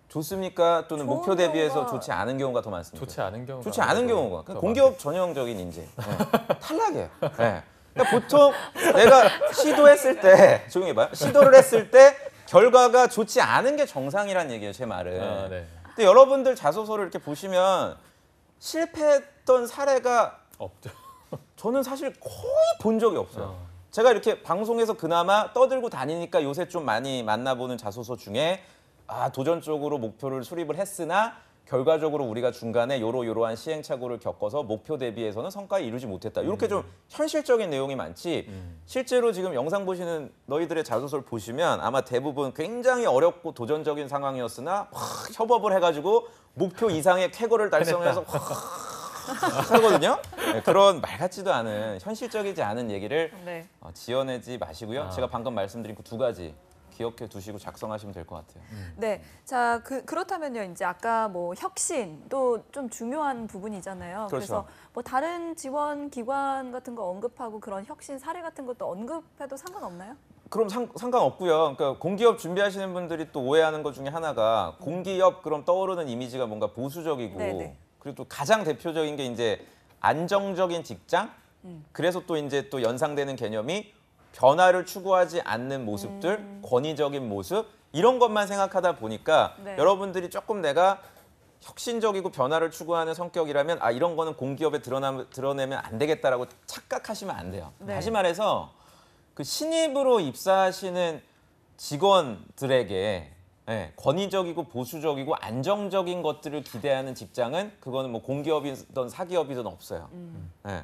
좋습니까? 또는 좋은 목표 대비해서 경우가- 좋지 않은 경우가 더 많습니다. 좋지 않은 경우가 좋지 않은 아무래도 경우가. 더 공기업 전형적인 인재. 네. 탈락이에요. 네. 그러니까 보통 내가 시도했을 때 조용히 해봐요. 시도를 했을 때 결과가 좋지 않은 게 정상이란 얘기예요. 제 말은. 많아요. 네. 근데 여러분들 자소서를 이렇게 보시면 실패했던 사례가 없죠. 저는 사실 거의 본 적이 없어요. 제가 이렇게 방송에서 그나마 떠들고 다니니까 요새 좀 많이 만나보는 자소서 중에 도전적으로 목표를 수립을 했으나 결과적으로 우리가 중간에 요러요러한 시행착오를 겪어서 목표 대비해서는 성과에 이루지 못했다. 이렇게 좀 현실적인 내용이 많지 실제로 지금 영상 보시는 너희들의 자소서를 보시면 아마 대부분 굉장히 어렵고 도전적인 상황이었으나 협업을 해가지고 목표 이상의 쾌거를 달성해서 하거든요. 네, 그런 말 같지도 않은 현실적이지 않은 얘기를 네. 지어내지 마시고요. 제가 방금 말씀드린 그 2가지 기억해 두시고 작성하시면 될 것 같아요. 네. 자, 그렇다면요. 이제 아까 뭐 혁신도 좀 중요한 부분이잖아요. 그렇죠. 그래서 뭐 다른 지원 기관 같은 거 언급하고 그런 혁신 사례 같은 것도 언급해도 상관없나요? 그럼 상관없고요. 그러니까 공기업 준비하시는 분들이 또 오해하는 것 중에 하나가 공기업 그럼 떠오르는 이미지가 뭔가 보수적이고 네네. 그리고 또 가장 대표적인 게 이제 안정적인 직장. 그래서 또 이제 또 연상되는 개념이 변화를 추구하지 않는 모습들, 권위적인 모습 이런 것만 생각하다 보니까 네. 여러분들이 조금 내가 혁신적이고 변화를 추구하는 성격이라면 이런 거는 공기업에 드러내면 안 되겠다라고 착각하시면 안 돼요. 네. 다시 말해서 그 신입으로 입사하시는 직원들에게 권위적이고 보수적이고 안정적인 것들을 기대하는 직장은 그거는 뭐 공기업이든 사기업이든 없어요.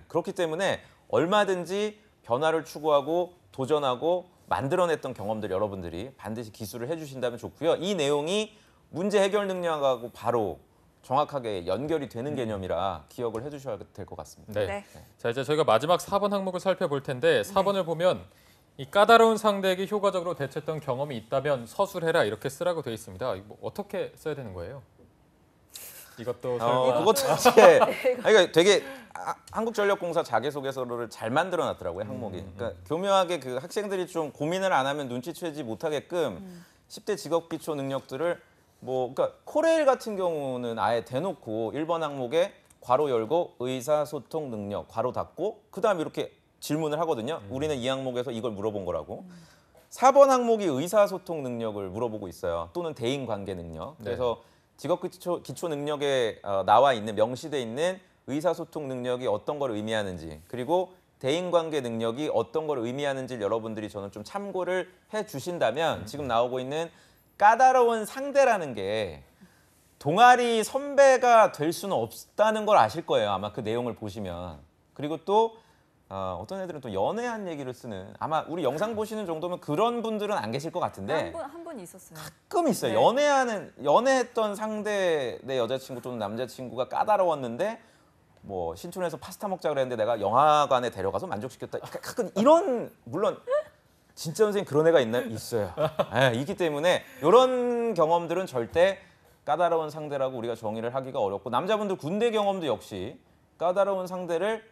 그렇기 때문에 얼마든지 변화를 추구하고 도전하고 만들어냈던 경험들 여러분들이 반드시 기술을 해주신다면 좋고요. 이 내용이 문제 해결 능력하고 바로 정확하게 연결이 되는 개념이라 기억을 해주셔야 될 것 같습니다. 네. 네. 자 이제 저희가 마지막 4번 항목을 살펴볼 텐데 4번을 보면 이 까다로운 상대에게 효과적으로 대처했던 경험이 있다면 서술해라 이렇게 쓰라고 되어 있습니다. 이거 뭐 어떻게 써야 되는 거예요? 이것도 설마. 그것 자체 그러니까 되게 한국전력공사 자기소개서를 잘 만들어놨더라고요 항목이. 그러니까 교묘하게 그 학생들이 좀 고민을 안 하면 눈치채지 못하게끔 10대 직업기초 능력들을 그러니까 코레일 같은 경우는 아예 대놓고 1번 항목에 괄호 열고 의사소통 능력 괄호 닫고 그다음에 이렇게 질문을 하거든요. 우리는 이 항목에서 이걸 물어본 거라고. 4번 항목이 의사소통 능력을 물어보고 있어요. 또는 대인관계 능력. 그래서 직업기초 능력에 나와 있는 명시돼 있는 의사소통 능력이 어떤 걸 의미하는지 그리고 대인관계 능력이 어떤 걸 의미하는지를 여러분들이 저는 좀 참고를 해주신다면 지금 나오고 있는 까다로운 상대라는 게 동아리 선배가 될 수는 없다는 걸 아실 거예요. 아마 그 내용을 보시면. 그리고 또 어떤 애들은 또 연애한 얘기를 쓰는 아마 우리 영상 보시는 정도면 그런 분들은 안 계실 것 같은데 한 분 있었어요. 가끔 있어요. 네. 연애했던 상대 내 여자친구 또는 남자친구가 까다로웠는데 신촌에서 파스타 먹자 그랬는데 내가 영화관에 데려가서 만족시켰다. 가끔 이런 물론 진짜 선생님 그런 애가 있어요. 네, 있기 때문에 이런 경험들은 절대 까다로운 상대라고 우리가 정의를 하기가 어렵고 남자분들 군대 경험도 역시 까다로운 상대를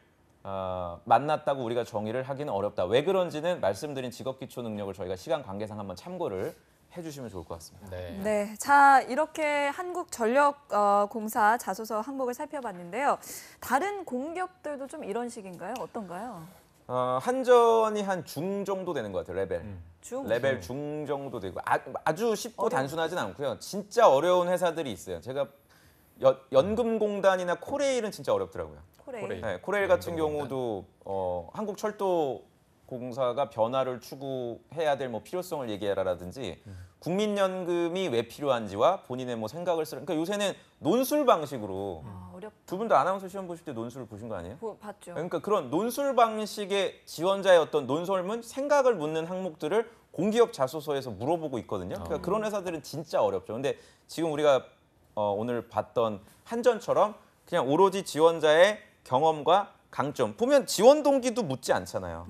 만났다고 우리가 정의를 하기는 어렵다. 왜 그런지는 말씀드린 직업기초 능력을 저희가 시간 관계상 한번 참고를 해주시면 좋을 것 같습니다. 네, 자 이렇게 한국전력공사 자소서 항목을 살펴봤는데요. 다른 공기업들도 좀 이런 식인가요? 어떤가요? 한전이 한 중 정도 되는 것 같아요. 레벨. 레벨 중? 중 정도 되고 아주 쉽고 단순하진 않고요. 진짜 어려운 회사들이 있어요. 제가 연금공단이나 코레일은 진짜 어렵더라고요. 코레일. 네, 코레일 같은 경우도 한국철도공사가 변화를 추구해야 될 필요성을 얘기해라라든지 국민연금이 왜 필요한지와 본인의 생각을 그러니까 요새는 논술 방식으로 어렵다. 두 분 다 아나운서 시험 보실 때 논술을 보신 거 아니에요? 봤죠. 그러니까 그런 논술 방식의 지원자의 어떤 논설문, 생각을 묻는 항목들을 공기업 자소서에서 물어보고 있거든요. 그러니까 그런 회사들은 진짜 어렵죠. 근데 지금 우리가 오늘 봤던 한전처럼 그냥 오로지 지원자의 경험과 강점. 보면 지원 동기도 묻지 않잖아요.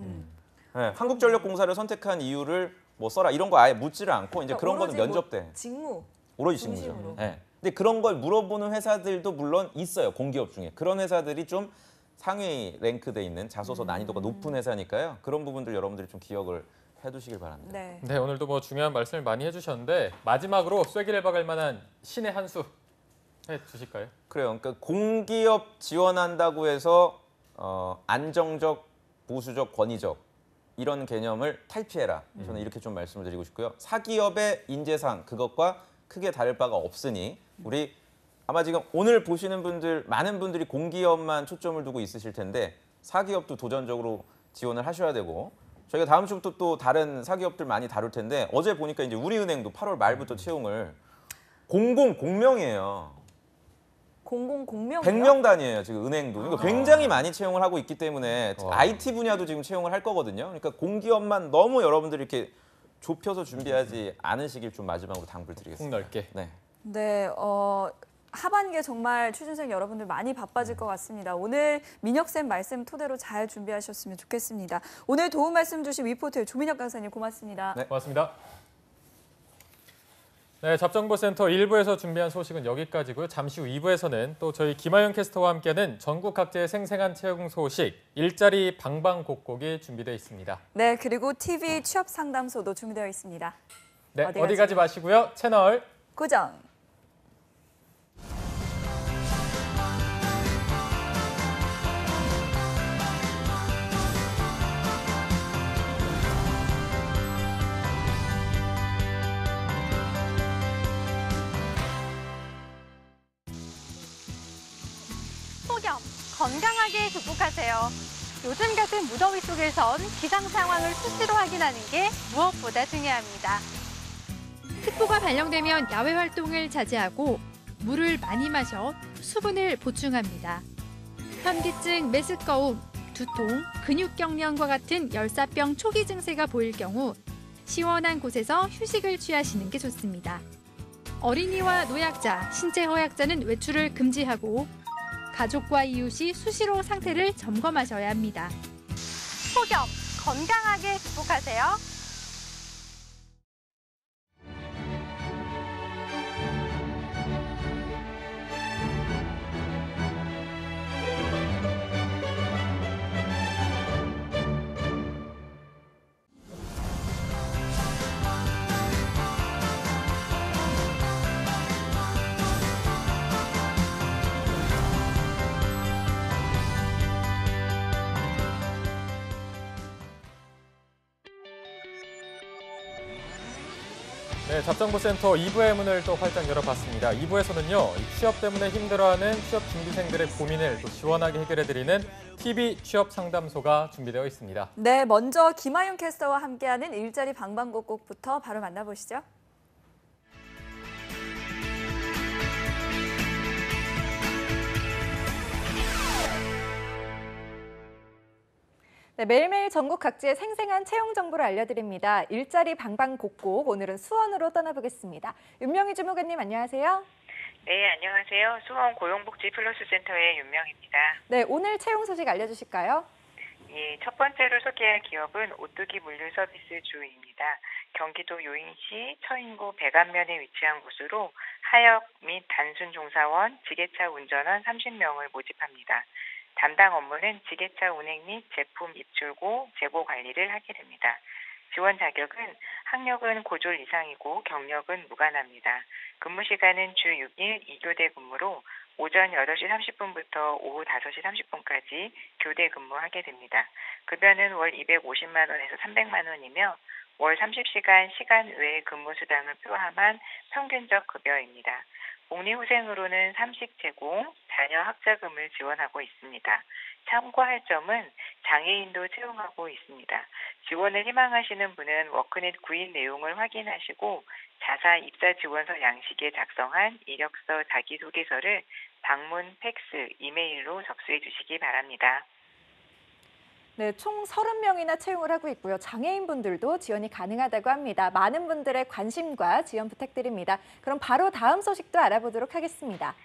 네, 한국전력공사를 선택한 이유를 써라 이런 거 아예 묻지를 않고 이제 그런 거는 면접 때 직무. 오로지 중심으로. 직무죠. 네. 근데 그런 걸 물어보는 회사들도 물론 있어요. 공기업 중에. 그런 회사들이 좀 상위 랭크돼 있는 자소서 난이도가 높은 회사니까요. 그런 부분들 여러분들이 좀 기억을 해두시길 바랍니다. 네, 오늘도 중요한 말씀을 많이 해주셨는데 마지막으로 쐐기를 박을 만한 신의 한 수 해주실까요? 그래요. 그러니까 공기업 지원한다고 해서 안정적, 보수적, 권위적 이런 개념을 탈피해라. 저는 이렇게 좀 말씀을 드리고 싶고요. 사기업의 인재상 그것과 크게 다를 바가 없으니 우리 아마 지금 오늘 보시는 분들 많은 분들이 공기업만 초점을 두고 있으실 텐데 사기업도 도전적으로 지원을 하셔야 되고 저희가 다음 주부터 또 다른 사기업들 많이 다룰 텐데 어제 보니까 이제 우리은행도 8월 말부터 채용을 공명이에요. 공명이요? 100명 단위예요, 지금 은행도. 그러니까 굉장히 많이 채용을 하고 있기 때문에 IT 분야도 지금 채용을 할 거거든요. 그러니까 공기업만 너무 여러분들이 이렇게 좁혀서 준비하지 않으시길 좀 마지막으로 당부를 드리겠습니다. 폭넓게. 네, 하반기에 정말 취준생 여러분들 많이 바빠질 것 같습니다. 오늘 민혁쌤 말씀 토대로 잘 준비하셨으면 좋겠습니다. 오늘 도움 말씀 주신 위포트의 조민혁 강사님 고맙습니다. 네, 고맙습니다. 네, 잡정보센터 1부에서 준비한 소식은 여기까지고요. 잠시 후 2부에서는 또 저희 김하영 캐스터와 함께하는 전국 각지의 생생한 채용 소식, 일자리 방방곡곡이 준비되어 있습니다. 네, 그리고 TV 취업 상담소도 준비되어 있습니다. 네, 어디 가지 마시고요. 채널 고정. 폭염 건강하게 극복하세요. 요즘 같은 무더위 속에선 기상 상황을 수시로 확인하는 게 무엇보다 중요합니다. 특보가 발령되면 야외 활동을 자제하고 물을 많이 마셔 수분을 보충합니다. 현기증, 메스꺼움, 두통, 근육경련과 같은 열사병 초기 증세가 보일 경우 시원한 곳에서 휴식을 취하시는 게 좋습니다. 어린이와 노약자, 신체 허약자는 외출을 금지하고 가족과 이웃이 수시로 상태를 점검하셔야 합니다. 폭염 건강하게 극복하세요. 네, 잡정보센터 2부의 문을 또 활짝 열어봤습니다. 2부에서는요, 취업 때문에 힘들어하는 취업 준비생들의 고민을 또 시원하게 해결해드리는 TV 취업 상담소가 준비되어 있습니다. 네, 먼저 김아윤 캐스터와 함께하는 일자리 방방곡곡부터 바로 만나보시죠. 네, 매일매일 전국 각지의 생생한 채용 정보를 알려드립니다. 일자리 방방곡곡, 오늘은 수원으로 떠나보겠습니다. 윤명희 주무관님 안녕하세요. 네, 안녕하세요. 수원 고용복지 플러스 센터의 윤명입니다. 네, 오늘 채용 소식 알려주실까요? 예, 첫 번째로 소개할 기업은 오뚜기 물류 서비스 주입니다. 경기도 요인시 처인구 백안면에 위치한 곳으로 하역 및 단순 종사원, 지게차 운전원 30명을 모집합니다. 담당 업무는 지게차 운행 및 제품 입출고 재고 관리를 하게 됩니다. 지원 자격은 학력은 고졸 이상이고 경력은 무관합니다. 근무 시간은 주 6일 2교대 근무로 오전 8시 30분부터 오후 5시 30분까지 교대 근무하게 됩니다. 급여는 월 250만 원에서 300만 원이며 월 30시간 시간 외 근무 수당을 포함한 평균적 급여입니다. 복리후생으로는 삼식 제공, 자녀 학자금을 지원하고 있습니다. 참고할 점은 장애인도 채용하고 있습니다. 지원을 희망하시는 분은 워크넷 구인 내용을 확인하시고 자사 입사 지원서 양식에 작성한 이력서 자기소개서를 방문, 팩스, 이메일로 접수해 주시기 바랍니다. 네, 총 30명이나 채용을 하고 있고요. 장애인분들도 지원이 가능하다고 합니다. 많은 분들의 관심과 지원 부탁드립니다. 그럼 바로 다음 소식도 알아보도록 하겠습니다.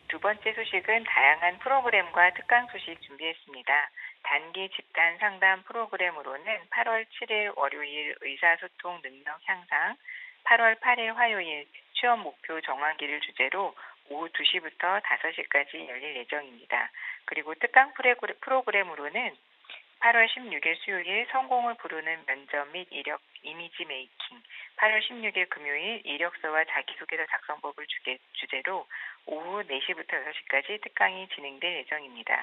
두 번째 소식은 다양한 프로그램과 특강 소식 준비했습니다. 단기 집단 상담 프로그램으로는 8월 7일 월요일 의사소통 능력 향상, 8월 8일 화요일 취업 목표 정하기를 주제로 오후 2시부터 5시까지 열릴 예정입니다. 그리고 특강 프로그램으로는 8월 16일 수요일 성공을 부르는 면접 및 이력 이미지 메이킹, 8월 16일 금요일 이력서와 자기소개서 작성법을 주제로 오후 4시부터 6시까지 특강이 진행될 예정입니다.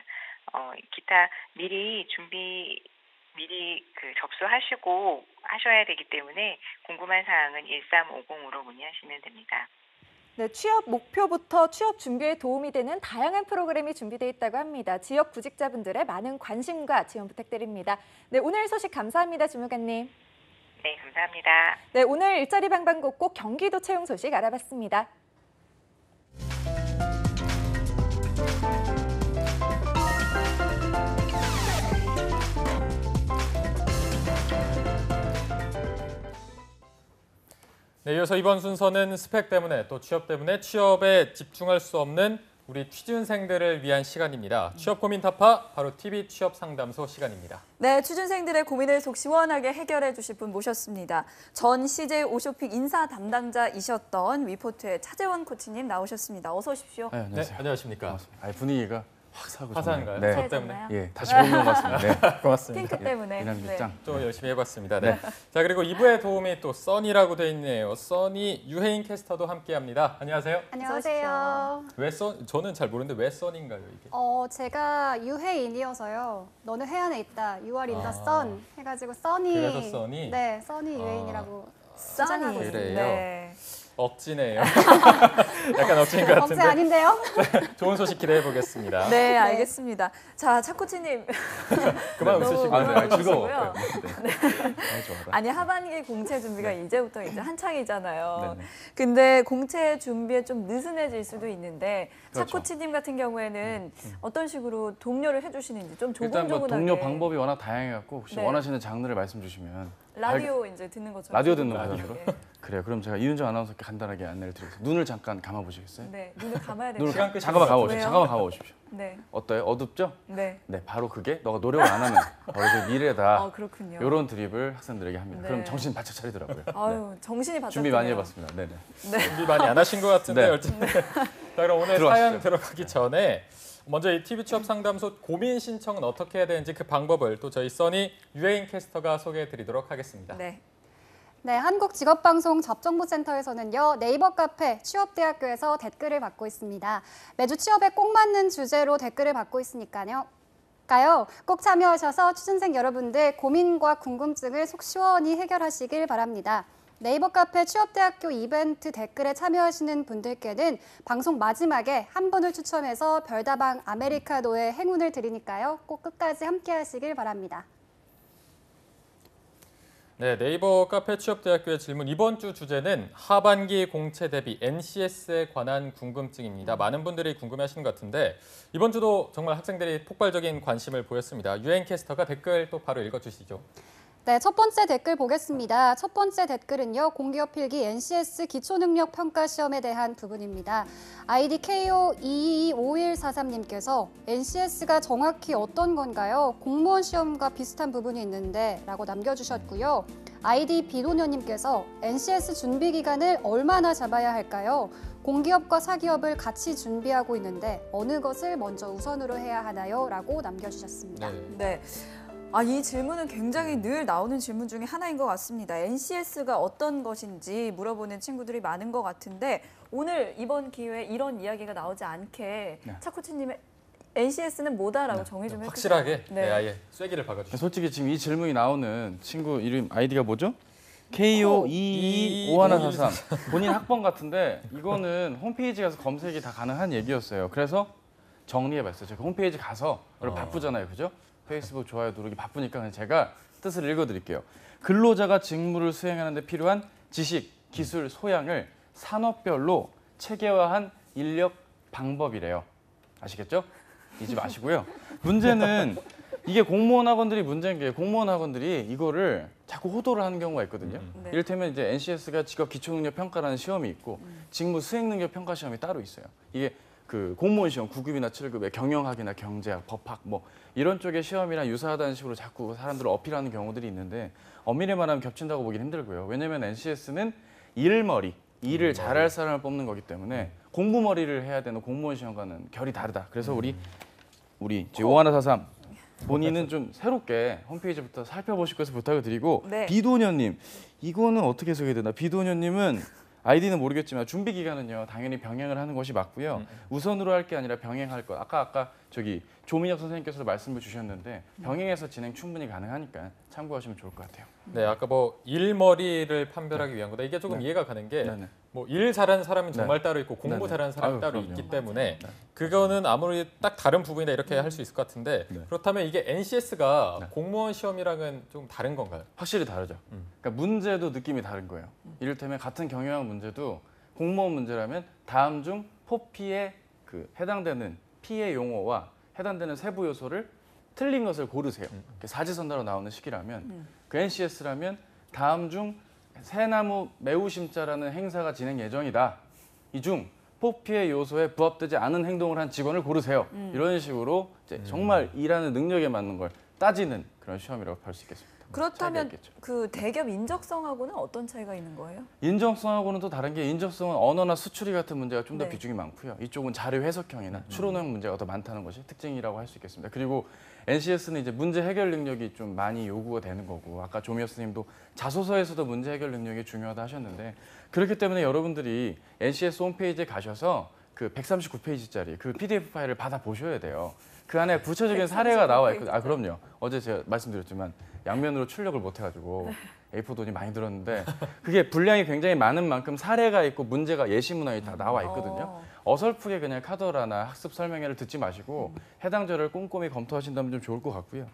기타 미리 접수하시고 하셔야 되기 때문에 궁금한 사항은 1350으로 문의하시면 됩니다. 네, 취업 목표부터 취업 준비에 도움이 되는 다양한 프로그램이 준비되어 있다고 합니다. 지역 구직자분들의 많은 관심과 지원 부탁드립니다. 네, 오늘 소식 감사합니다, 주무관님. 네, 감사합니다. 네, 오늘 일자리 방방곡곡 경기도 채용 소식 알아봤습니다. 네, 이어서 이번 순서는 스펙 때문에 또 취업 때문에 취업에 집중할 수 없는 우리 취준생들을 위한 시간입니다. 취업 고민 타파 바로 TV 취업 상담소 시간입니다. 네, 취준생들의 고민을 속 시원하게 해결해 주실 분 모셨습니다. 전 CJ 오쇼픽 인사 담당자이셨던 위포트의 차재원 코치님 나오셨습니다. 어서 오십시오. 네, 안녕하세요. 네, 안녕하십니까. 고맙습니다. 분위기가 확 사고 화사한가요? 네. 취업 때문에? 예, 다시 뵙는 것 같습니다. 네, 고맙습니다. 핑크 때문에. 이남기 네. 짱. 좀 열심히 해봤습니다. 네. 자, 그리고 2부의 도움이 또 써니라고 돼 있네요. 써니 유혜인 캐스터도 함께합니다. 안녕하세요. 안녕하세요. 왜 저는 잘 모르는데 왜 써니인가요 이게? 제가 유해인이어서요. 너는 해안에 있다. 6월 in the 아. sun 해가지고 써니. 그래서 써니? 네, 써니 유해인이라고 써니. 그래요? 네. 억지네요. 약간 억지인 것 억지 같은데. 아닌데요? 좋은 소식 기대해 보겠습니다. 네, 알겠습니다. 자, 차 코치님. 그만 너무 웃으시고. 즐거워요. 즐거워요. 네. 좋아라. 아니, 하반기 공채 준비가 이제부터 이제 한창이잖아요. 네네. 근데 공채 준비에 좀 느슨해질 수도 있는데 차 그렇죠. 코치님 같은 경우에는 어떤 식으로 독려를 해주시는지 좀 일단 뭐 조곤조곤하게. 동료 방법이 워낙 다양해갖고 혹시 네. 원하시는 장르를 말씀 주시면 라디오 이제 듣는 것처럼. 라디오 듣는 조곤조곤하게. 버전으로? 그래요. 그럼 제가 이윤정 아나운서께 간단하게 안내를 드리겠습니다. 눈을 잠깐 감아 보시겠어요? 네, 눈을 감아야 돼요. 눈을 시간 끝이 잠깐만 감아 왜요? 보십시오. 잠깐만 감아 보십시오. 네, 어때요? 어둡죠? 네. 네, 바로 그게 너가 노력을 안 하면 바로 그 미래다. 그렇군요. 이런 드립을 학생들에게 합니다. 네. 그럼 정신 바짝 차리더라고요. 아유, 정신이 바짝 준비 많이 드네요. 해봤습니다. 네네. 네. 준비 많이 안 하신 것 같은데 네. 어쨌든. 자, 그럼 오늘 들어가시죠. 사연 들어가기 전에 먼저 이 TV 취업 상담소 고민 신청은 어떻게 해야 되는지 그 방법을 또 저희 써니 유혜인 캐스터가 소개해 드리도록 하겠습니다. 네. 네, 한국직업방송 접정보센터에서는요. 네이버 카페 취업대학교에서 댓글을 받고 있습니다. 매주 취업에 꼭 맞는 주제로 댓글을 받고 있으니까요. 꼭 참여하셔서 취준생 여러분들 고민과 궁금증을 속 시원히 해결하시길 바랍니다. 네이버 카페 취업대학교 이벤트 댓글에 참여하시는 분들께는 방송 마지막에 한 분을 추첨해서 별다방 아메리카노의 행운을 드리니까요. 꼭 끝까지 함께 하시길 바랍니다. 네, 네이버 카페 취업대학교의 질문 이번 주 주제는 하반기 공채 대비 NCS에 관한 궁금증입니다. 많은 분들이 궁금해하시는 것 같은데 이번 주도 정말 학생들이 폭발적인 관심을 보였습니다. 유엔 캐스터가 댓글 또 바로 읽어주시죠. 네, 첫 번째 댓글 보겠습니다. 첫 번째 댓글은요, 공기업 필기 NCS 기초능력평가시험에 대한 부분입니다. 아이디 KO225143님께서 NCS가 정확히 어떤 건가요? 공무원 시험과 비슷한 부분이 있는데 라고 남겨주셨고요. 아이디 비노녀님께서 NCS 준비 기간을 얼마나 잡아야 할까요? 공기업과 사기업을 같이 준비하고 있는데 어느 것을 먼저 우선으로 해야 하나요? 라고 남겨주셨습니다. 네. 이 질문은 굉장히 늘 나오는 질문 중에 하나인 것 같습니다. NCS가 어떤 것인지 물어보는 친구들이 많은 것 같은데 오늘 이번 기회에 이런 이야기가 나오지 않게 차코치님의 NCS는 뭐다라고 정의 좀 해주세요. 확실하게 아예 쐐기를 박아주시죠. 솔직히 지금 이 질문이 나오는 친구 이름 아이디가 뭐죠? KO225143 본인 학번 같은데 이거는 홈페이지 가서 검색이 다 가능한 얘기였어요. 그래서 정리해봤어요. 제가 홈페이지 가서 바쁘잖아요, 그죠? 페이스북 좋아요 누르기 바쁘니까 그냥 제가 뜻을 읽어드릴게요. 근로자가 직무를 수행하는 데 필요한 지식, 기술, 소양을 산업별로 체계화한 인력 방법이래요. 아시겠죠? 잊지 마시고요. 문제는 이게 공무원 학원들이 문제인 게 공무원 학원들이 이거를 자꾸 호도를 하는 경우가 있거든요. 이를테면 이제 NCS가 직업 기초능력 평가라는 시험이 있고 직무 수행능력 평가 시험이 따로 있어요. 이게 그 공무원 시험 9급이나 7급의 경영학이나 경제학, 법학 뭐 이런 쪽의 시험이랑 유사하다는 식으로 자꾸 사람들을 어필하는 경우들이 있는데 엄밀히 말하면 겹친다고 보긴 힘들고요. 왜냐하면 NCS는 일을 잘할 사람을 뽑는 거기 때문에 공부머리를 해야 되는 공무원 시험과는 결이 다르다. 그래서 우리 5143 본인은 좀 새롭게 홈페이지부터 살펴보실 것을 부탁을 드리고 비도녀님 이거는 어떻게 해석해야 되나? 비도녀님은 아이디는 모르겠지만 준비 기간은요 당연히 병행을 하는 것이 맞고요. 우선으로 할 게 아니라 병행할 것. 아까 저기 조민혁 선생님께서도 말씀을 주셨는데 병행해서 진행 충분히 가능하니까 참고하시면 좋을 것 같아요. 네, 아까 뭐 일머리를 판별하기 위한 거다. 이게 조금 이해가 가는 게 뭐 일 잘하는 사람은 정말 따로 있고 공부 잘하는 사람이 따로 있기 때문에 그거는 아무리 딱 다른 부분이다 이렇게 할 수 있을 것 같은데 그렇다면 이게 NCS가 공무원 시험이랑은 좀 다른 건가요? 확실히 다르죠. 그러니까 문제도 느낌이 다른 거예요. 이를테면 같은 경영학 문제도 공무원 문제라면 다음 중 포피에 해당되는 피해 용어와 해당되는 세부 요소를 틀린 것을 고르세요. 사지선다로 나오는 식이라면 그 NCS라면 다음 중 새나무 매우심자라는 행사가 진행 예정이다. 이 중 포피해 요소에 부합되지 않은 행동을 한 직원을 고르세요. 이런 식으로 이제 정말 일하는 능력에 맞는 걸 따지는 그런 시험이라고 볼 수 있겠습니다. 그렇다면 그 대기업 인적성하고는 어떤 차이가 있는 거예요? 인적성하고는 또 다른 게 인적성은 언어나 수출이 같은 문제가 좀 더 비중이 많고요. 이쪽은 자료 해석형이나 추론형 문제가 더 많다는 것이 특징이라고 할 수 있겠습니다. 그리고 NCS는 이제 문제 해결 능력이 좀 많이 요구가 되는 거고 아까 조미혁 선생님도 자소서에서도 문제 해결 능력이 중요하다 하셨는데 그렇기 때문에 여러분들이 NCS 홈페이지에 가셔서 그 139페이지짜리 그 PDF 파일을 받아 보셔야 돼요. 그 안에 구체적인 사례가 나와 있거든요. 그럼요. 어제 제가 말씀드렸지만 양면으로 출력을 못 해가지고 A4 돈이 많이 들었는데 그게 분량이 굉장히 많은 만큼 사례가 있고 문제가 예시 문항이 다 나와 있거든요. 어설프게 그냥 카더라나 학습 설명회를 듣지 마시고 해당 자료를 꼼꼼히 검토하신다면 좀 좋을 것 같고요.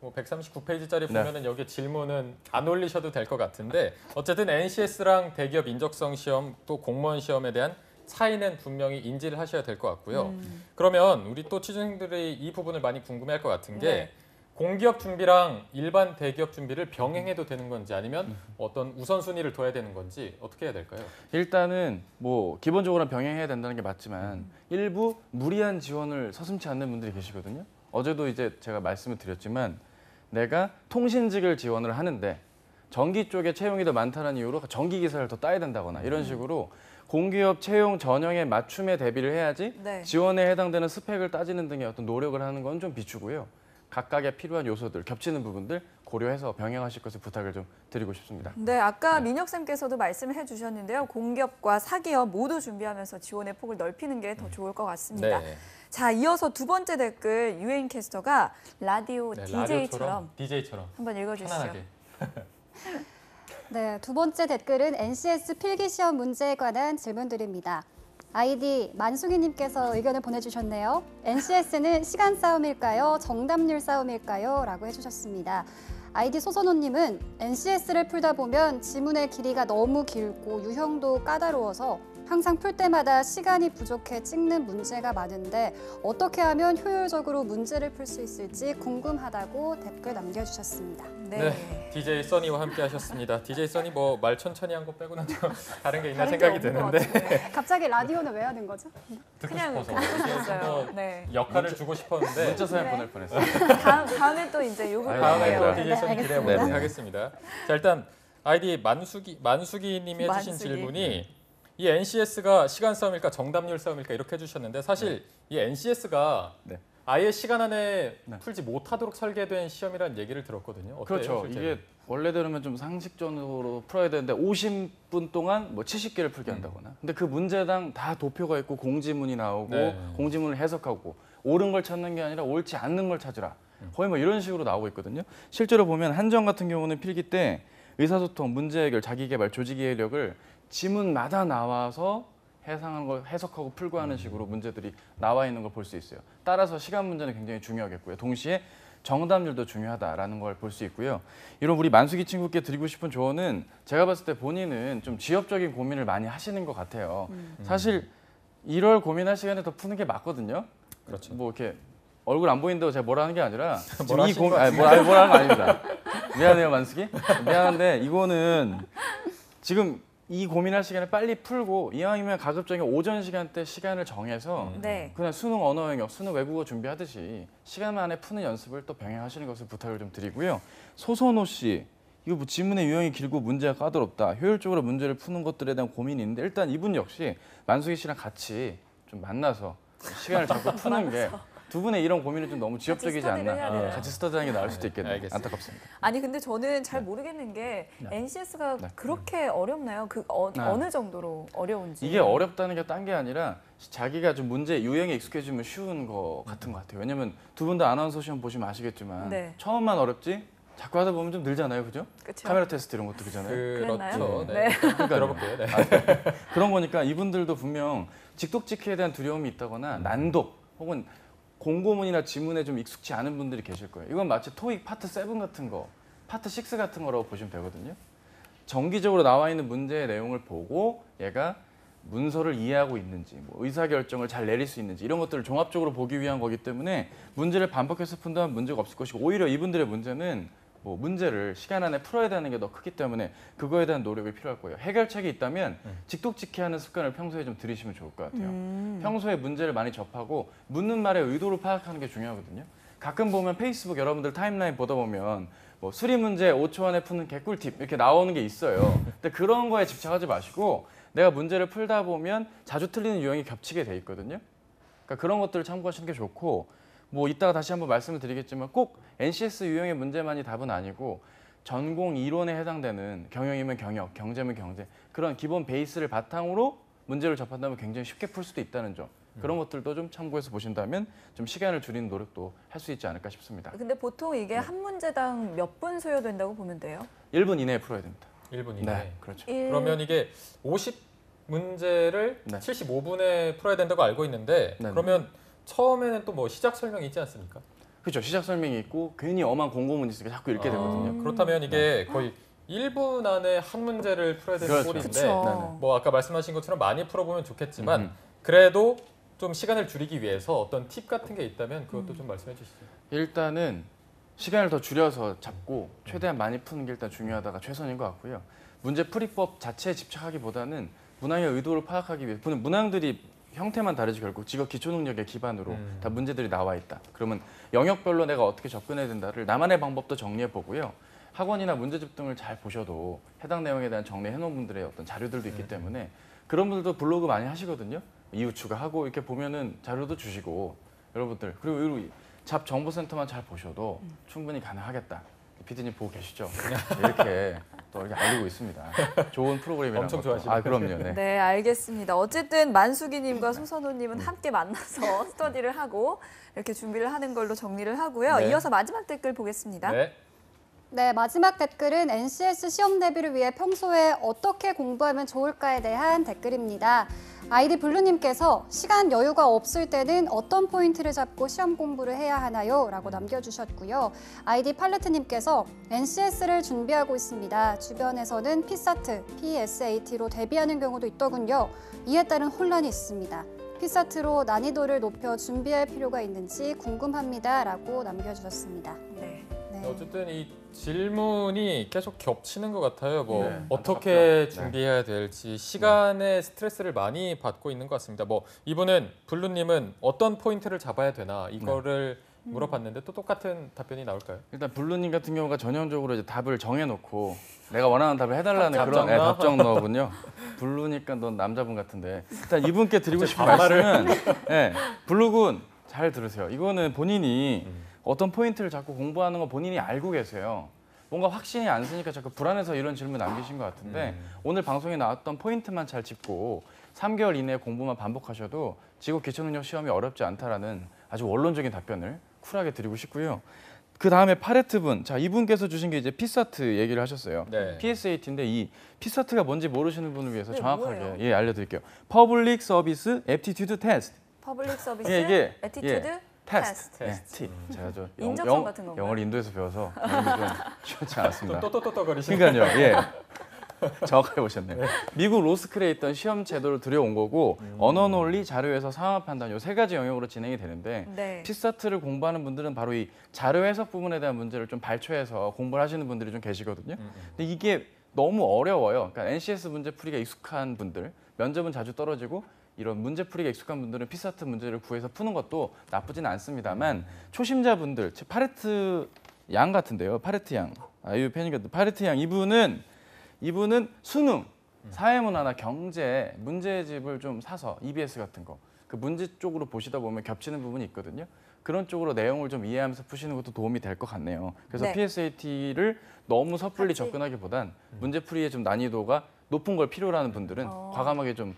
뭐 139페이지짜리 보면은 여기 질문은 안 올리셔도 될 것 같은데 어쨌든 NCS랑 대기업 인적성 시험 또 공무원 시험에 대한 차이는 분명히 인지를 하셔야 될 것 같고요. 그러면 우리 또 취준생들이 이 부분을 많이 궁금해할 것 같은 게 공기업 준비랑 일반 대기업 준비를 병행해도 되는 건지 아니면 어떤 우선순위를 둬야 되는 건지 어떻게 해야 될까요? 일단은 뭐 기본적으로 병행해야 된다는 게 맞지만 일부 무리한 지원을 서슴지 않는 분들이 계시거든요. 어제도 이제 제가 말씀을 드렸지만 내가 통신직을 지원을 하는데 전기 쪽에 채용이 더 많다는 이유로 전기 기사를 더 따야 된다거나 이런 식으로 공기업 채용 전형에 맞춤에 대비를 해야지 지원에 해당되는 스펙을 따지는 등의 어떤 노력을 하는 건 좀 비추고요. 각각의 필요한 요소들, 겹치는 부분들 고려해서 병행하실 것을 부탁을 좀 드리고 싶습니다. 네, 아까 민혁 쌤께서도 말씀을 해주셨는데요. 공기업과 사기업 모두 준비하면서 지원의 폭을 넓히는 게 더 좋을 것 같습니다. 자, 이어서 두 번째 댓글 유엔 캐스터가 라디오 DJ처럼 DJ처럼 한번 읽어주시죠. 편안하게. 네, 두 번째 댓글은 NCS 필기시험 문제에 관한 질문들입니다. 아이디 만숙이님께서 의견을 보내주셨네요. NCS는 시간 싸움일까요? 정답률 싸움일까요? 라고 해주셨습니다. 아이디 소선호님은 NCS를 풀다 보면 지문의 길이가 너무 길고 유형도 까다로워서 항상 풀 때마다 시간이 부족해 찍는 문제가 많은데 어떻게 하면 효율적으로 문제를 풀 수 있을지 궁금하다고 댓글 남겨주셨습니다. 네, DJ 써니와 함께 하셨습니다. DJ 써니 뭐 말 천천히 한 거 빼고는 좀 다른 게 있나 생각이 드는데 갑자기 라디오는 왜 하는 거죠? 듣고 그냥 싶어서 듣고 싶었어요. 네. 역할을 주고 싶었는데 문자 사연 보낼 뻔했어요. 다음에 또 이제 요거 다음에 또 볼게요. DJ 써니 기대해 보도록 하겠습니다. 자, 일단 아이디 만수기님이 해주신 만수기. 질문이 이 NCS가 시간 싸움일까 정답률 싸움일까 이렇게 해주셨는데 사실 이 NCS가 아예 시간 안에 풀지 못하도록 설계된 시험이라는 얘기를 들었거든요. 어때요, 그렇죠. 실제로? 이게 원래대로면 좀 상식적으로 풀어야 되는데 50분 동안 뭐 70개를 풀게 한다거나. 근데 그 문제당 다 도표가 있고 공지문이 나오고 공지문을 해석하고 옳은 걸 찾는 게 아니라 옳지 않는 걸 찾으라. 거의 뭐 이런 식으로 나오고 있거든요. 실제로 보면 한정 같은 경우는 필기 때 의사소통, 문제 해결, 자기개발, 조직이해력을 지문마다 나와서 해석하고 풀고 하는 식으로 문제들이 나와 있는 걸 볼 수 있어요. 따라서 시간 문제는 굉장히 중요하겠고요. 동시에 정답률도 중요하다라는 걸 볼 수 있고요. 이런 우리 만수기 친구께 드리고 싶은 조언은 제가 봤을 때 본인은 좀 지엽적인 고민을 많이 하시는 것 같아요. 사실 이럴 고민할 시간에 더 푸는 게 맞거든요. 그렇죠. 뭐 이렇게 얼굴 안 보인다고 제가 뭐라 하는 게 아니라 뭐라 지금 하신 거 뭐라는 거 아닙니다. 미안해요, 만수기. 미안한데 이거는 지금 이 고민할 시간을 빨리 풀고 이왕이면 가급적인 오전 시간대 시간을 정해서 그냥 수능 언어 영역, 수능 외국어 준비하듯이 시간 안에 푸는 연습을 또 병행하시는 것을 부탁을 좀 드리고요. 소선호 씨, 이거 뭐 지문의 유형이 길고 문제가 까다롭다. 효율적으로 문제를 푸는 것들에 대한 고민이 있는데 일단 이분 역시 만수기 씨랑 같이 좀 만나서 시간을 잡고 푸는 게 두 분의 이런 고민은 좀 너무 지엽적이지 않나. 같이 스터디하는 게 나을 수도 있겠네요. 알겠습니다. 안타깝습니다. 아니 근데 저는 잘 모르겠는 게 NCS가 그렇게 어렵나요? 어느 정도로 어려운지. 이게 어렵다는 게 딴 게 아니라 자기가 좀 문제 유형에 익숙해지면 쉬운 거 같은 것 같아요. 왜냐면 두 분 다 아나운서 시험 보시면 아시겠지만 처음만 어렵지 자꾸 하다 보면 좀 늘잖아요, 그죠? 그쵸? 카메라 테스트 이런 것도 그잖아요. 그렇죠. 네. 들어볼게요. 네. 그런 거니까 이분들도 분명 직독직해에 대한 두려움이 있다거나 난독 혹은 공고문이나 지문에 좀 익숙치 않은 분들이 계실 거예요. 이건 마치 토익 파트 7 같은 거, 파트 6 같은 거라고 보시면 되거든요. 정기적으로 나와 있는 문제의 내용을 보고 얘가 문서를 이해하고 있는지, 뭐 의사결정을 잘 내릴 수 있는지 이런 것들을 종합적으로 보기 위한 거기 때문에 문제를 반복해서 푼다면 문제가 없을 것이고 오히려 이분들의 문제는 뭐 문제를 시간 안에 풀어야 되는 게 더 크기 때문에 그거에 대한 노력이 필요할 거예요. 해결책이 있다면 직독직해하는 습관을 평소에 좀 들이시면 좋을 것 같아요. 평소에 문제를 많이 접하고 묻는 말의 의도를 파악하는 게 중요하거든요. 가끔 보면 페이스북 여러분들 타임라인 보다 보면 뭐 수리 문제 5초 안에 푸는 개꿀팁 이렇게 나오는 게 있어요. 근데 그런 거에 집착하지 마시고 내가 문제를 풀다 보면 자주 틀리는 유형이 겹치게 돼 있거든요. 그러니까 그런 것들을 참고하시는 게 좋고 뭐 이따가 다시 한번 말씀을 드리겠지만 꼭 NCS 유형의 문제만이 답은 아니고 전공 이론에 해당되는 경영이면 경영, 경제면 경제 그런 기본 베이스를 바탕으로 문제를 접한다면 굉장히 쉽게 풀 수도 있다는 점 그런 것들도 좀 참고해서 보신다면 좀 시간을 줄이는 노력도 할 수 있지 않을까 싶습니다. 근데 보통 이게 한 문제당 몇 분 소요된다고 보면 돼요? 1분 이내에 풀어야 됩니다. 1분 이내. 네, 그렇죠. 그러면 이게 50문제를 75분에 풀어야 된다고 알고 있는데 그러면 처음에는 또 뭐 시작 설명이 있지 않습니까? 그렇죠. 시작 설명이 있고 괜히 엄한 공고문이 있으니까 자꾸 읽게 되거든요. 그렇다면 이게 거의 1분 안에 한 문제를 풀어야 되는 꼴인데 뭐 아까 말씀하신 것처럼 많이 풀어보면 좋겠지만 그래도 좀 시간을 줄이기 위해서 어떤 팁 같은 게 있다면 그것도 좀 말씀해 주시죠. 일단은 시간을 더 줄여서 잡고 최대한 많이 푸는 게 일단 중요하다가 최선인 것 같고요. 문제 풀이법 자체에 집착하기보다는 문항의 의도를 파악하기 위해 문항들이 형태만 다르지 결국 직업 기초 능력의 기반으로 다 문제들이 나와 있다. 그러면 영역별로 내가 어떻게 접근해야 된다를 나만의 방법도 정리해 보고요. 학원이나 문제집 등을 잘 보셔도 해당 내용에 대한 정리해 놓은 분들의 어떤 자료들도 있기 때문에 그런 분들도 블로그 많이 하시거든요. 이유 추가하고 이렇게 보면은 자료도 주시고 여러분들 그리고 잡 정보센터만 잘 보셔도 충분히 가능하겠다. PD님 보고 계시죠? 이렇게 또 이렇게 알리고 있습니다. 좋은 프로그램이라는 엄청 것도. 좋아하시네요. 그럼요. 네. 네, 알겠습니다. 어쨌든 만수기님과 소선호님은 함께 만나서 스터디를 하고 이렇게 준비를 하는 걸로 정리를 하고요. 네. 이어서 마지막 댓글 보겠습니다. 네. 네, 마지막 댓글은 NCS 시험 대비를 위해 평소에 어떻게 공부하면 좋을까에 대한 댓글입니다. 아이디 블루님께서 시간 여유가 없을 때는 어떤 포인트를 잡고 시험 공부를 해야 하나요? 라고 남겨주셨고요. 아이디 팔레트님께서 NCS를 준비하고 있습니다. 주변에서는 PSAT, PSAT로 대비하는 경우도 있더군요. 이에 따른 혼란이 있습니다. PSAT로 난이도를 높여 준비할 필요가 있는지 궁금합니다. 라고 남겨주셨습니다. 네. 어쨌든 이 질문이 계속 겹치는 것 같아요. 뭐 네, 어떻게 답답죠. 준비해야 될지 시간에 스트레스를 많이 받고 있는 것 같습니다. 뭐 이분은 블루님은 어떤 포인트를 잡아야 되나 이거를 물어봤는데 또 똑같은 답변이 나올까요? 일단 블루님 같은 경우가 전형적으로 이제 답을 정해놓고 내가 원하는 답을 해달라는 답정 그런 넣어? 답정 넣어군요. 블루니까 넌 남자분 같은데 일단 이분께 드리고 싶은 말씀은 블루군 잘 들으세요. 이거는 본인이 어떤 포인트를 자꾸 공부하는 거 본인이 알고 계세요. 뭔가 확신이 안 서니까 자꾸 불안해서 이런 질문 남기신 것 같은데 오늘 방송에 나왔던 포인트만 잘 짚고 3개월 이내에 공부만 반복하셔도 지구 기초능력 시험이 어렵지 않다라는 아주 원론적인 답변을 쿨하게 드리고 싶고요. 그 다음에 파레트분, 자 이분께서 주신 게 이제 PSAT 얘기를 하셨어요. 네. PSAT인데 이 PSAT가 뭔지 모르시는 분을 위해서 네, 정확하게 뭐예요? 알려드릴게요. Public Service Aptitude Test. 퍼블릭 서비스, 이게 애티튜드, 테스트. 테스트. 제가 저 인적성 같은 건가요? 영어를 인도에서 배워서 이름이 좀 쉬웠지 않았습니다. 또또또또거리시는. 그러니까요. 예. 정확하게 보셨네요. 미국 로스쿨에 있던 시험 제도를 들여온 거고 언어 논리, 자료 해석, 상황 판단 요 세 가지 영역으로 진행이 되는데 네. 피스타트를 공부하는 분들은 바로 이 자료 해석 부분에 대한 문제를 좀 발췌해서 공부를 하시는 분들이 좀 계시거든요. 근데 이게 너무 어려워요. 그러니까 NCS 문제 풀이가 익숙한 분들, 면접은 자주 떨어지고 이런 문제 풀이가 익숙한 분들은 피스타트 문제를 구해서 푸는 것도 나쁘지는 않습니다만 초심자분들, 파레트 양 같은데요. 파레트 양, 아이유 팬이거든. 파레트 양 이분은 수능, 사회문화나 경제 문제집을 좀 사서 EBS 같은 거 그 문제 쪽으로 보시다 보면 겹치는 부분이 있거든요. 그런 쪽으로 내용을 좀 이해하면서 푸시는 것도 도움이 될 것 같네요. 그래서 네. PSAT를 너무 섣불리 같이. 접근하기보단 문제 풀이의 좀 난이도가 높은 걸 필요로 하는 분들은 과감하게 좀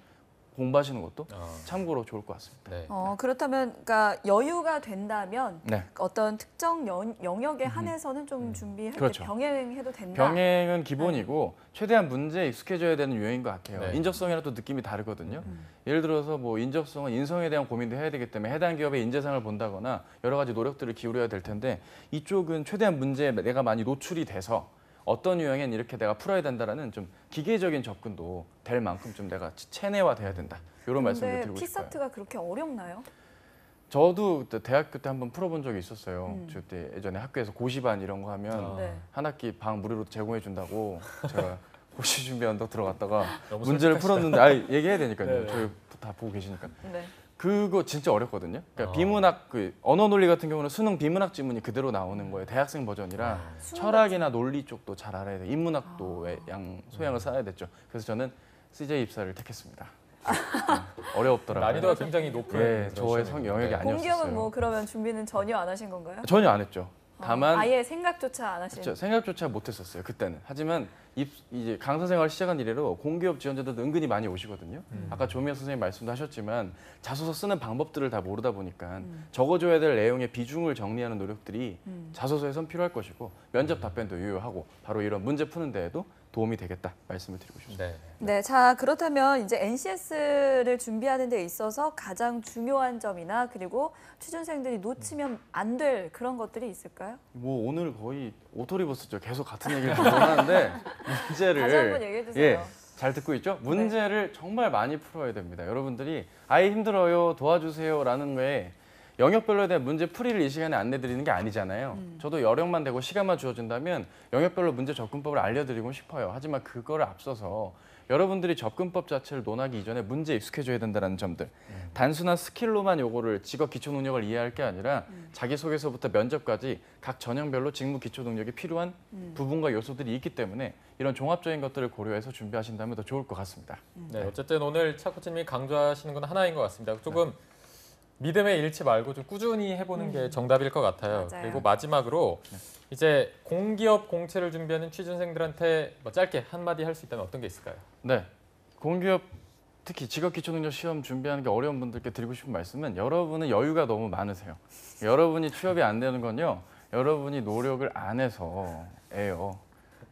공부하시는 것도 참고로 좋을 것 같습니다. 네. 그렇다면 그러니까 여유가 된다면 네. 어떤 특정 영역에 한해서는 좀 준비할 그렇죠. 때 병행해도 된다. 병행은 기본이고 최대한 문제에 익숙해져야 되는 유형인 것 같아요. 네. 인접성이랑 또 느낌이 다르거든요. 예를 들어서 뭐 인접성은 인성에 대한 고민도 해야 되기 때문에 해당 기업의 인재상을 본다거나 여러 가지 노력들을 기울여야 될 텐데 이쪽은 최대한 문제에 내가 많이 노출이 돼서 어떤 유형엔 이렇게 내가 풀어야 된다라는 좀 기계적인 접근도 될 만큼 좀 내가 체내화돼야 된다. 이런 말씀을 근데 드리고 싶어요. 피사트가 그렇게 어렵나요? 저도 그때 대학교 때 한번 풀어본 적이 있었어요. 저 그때 예전에 학교에서 고시반 이런 거 하면 네. 한 학기 방 무료로 제공해 준다고 제가 고시 준비 언덕 들어갔다가 너무 문제를 풀었는데 얘기해야 되니까요. 네, 네. 저희 다 보고 계시니까. 네. 그거 진짜 어렵거든요. 그러니까 비문학 언어 논리 같은 경우는 수능 비문학 지문이 그대로 나오는 거예요. 대학생 버전이라 철학이나 논리 쪽도 잘 알아야 돼요. 인문학도의 소양을 쌓아야 됐죠. 그래서 저는 CJ 입사를 택했습니다. 어려웠더라고요. 난이도가 굉장히 높은. 예, 그런 저의 시험이군요. 영역이 네. 아니었어요. 공기업은 뭐 그러면 준비는 전혀 안 하신 건가요? 전혀 안 했죠. 다만 아예 생각조차 안 하신. 그렇죠. 생각조차 못했었어요 그때는. 하지만 이제 강사 생활 시작한 이래로 공기업 지원자들도 은근히 많이 오시거든요. 아까 조미애 선생님 말씀도 하셨지만 자소서 쓰는 방법들을 다 모르다 보니까 적어줘야 될 내용의 비중을 정리하는 노력들이 자소서에선 필요할 것이고 면접 답변도 유효하고 바로 이런 문제 푸는 데에도 도움이 되겠다 말씀을 드리고 싶습니다. 네. 네, 자 그렇다면 이제 NCS를 준비하는 데 있어서 가장 중요한 점이나 그리고 취준생들이 놓치면 안 될 그런 것들이 있을까요? 뭐 오늘 거의 오토리버스죠. 계속 같은 얘기를 하는데 문제를 다시 한번 얘기해 주세요. 예, 잘 듣고 있죠? 문제를 정말 많이 풀어야 됩니다. 여러분들이 아예 힘들어요, 도와주세요라는 거에 영역별로에 대한 문제 풀이를 이 시간에 안내드리는 게 아니잖아요. 저도 여력만 되고 시간만 주어진다면 영역별로 문제 접근법을 알려드리고 싶어요. 하지만 그거를 앞서서 여러분들이 접근법 자체를 논하기 이전에 문제에 익숙해져야 된다는 점들. 단순한 스킬로만 요거를 직업 기초 능력을 이해할 게 아니라 자기소개서부터 면접까지 각 전형별로 직무 기초 능력이 필요한 부분과 요소들이 있기 때문에 이런 종합적인 것들을 고려해서 준비하신다면 더 좋을 것 같습니다. 네, 어쨌든 오늘 차 코치님이 강조하시는 건 하나인 것 같습니다. 조금 믿음에 잃지 말고 좀 꾸준히 해보는 게 정답일 것 같아요. 맞아요. 그리고 마지막으로 이제 공기업 공채를 준비하는 취준생들한테 뭐 짧게 한마디 할 수 있다면 어떤 게 있을까요? 네, 공기업 특히 직업기초능력 시험 준비하는 게 어려운 분들께 드리고 싶은 말씀은 여러분은 여유가 너무 많으세요. 여러분이 취업이 안 되는 건요. 여러분이 노력을 안 해서예요.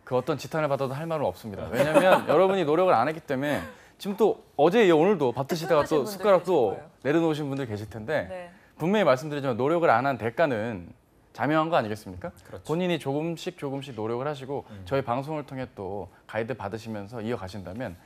그 어떤 지탄을 받아도 할 말은 없습니다. 왜냐하면 여러분이 노력을 안 했기 때문에 지금 또 어제 이어 오늘도 밥 드시다가 또 숟가락 또 내려놓으신 분들 계실 텐데 네. 분명히 말씀드리지만 노력을 안 한 대가는 자명한 거 아니겠습니까? 그렇죠. 본인이 조금씩 노력을 하시고 저희 방송을 통해 또 가이드 받으시면서 이어가신다면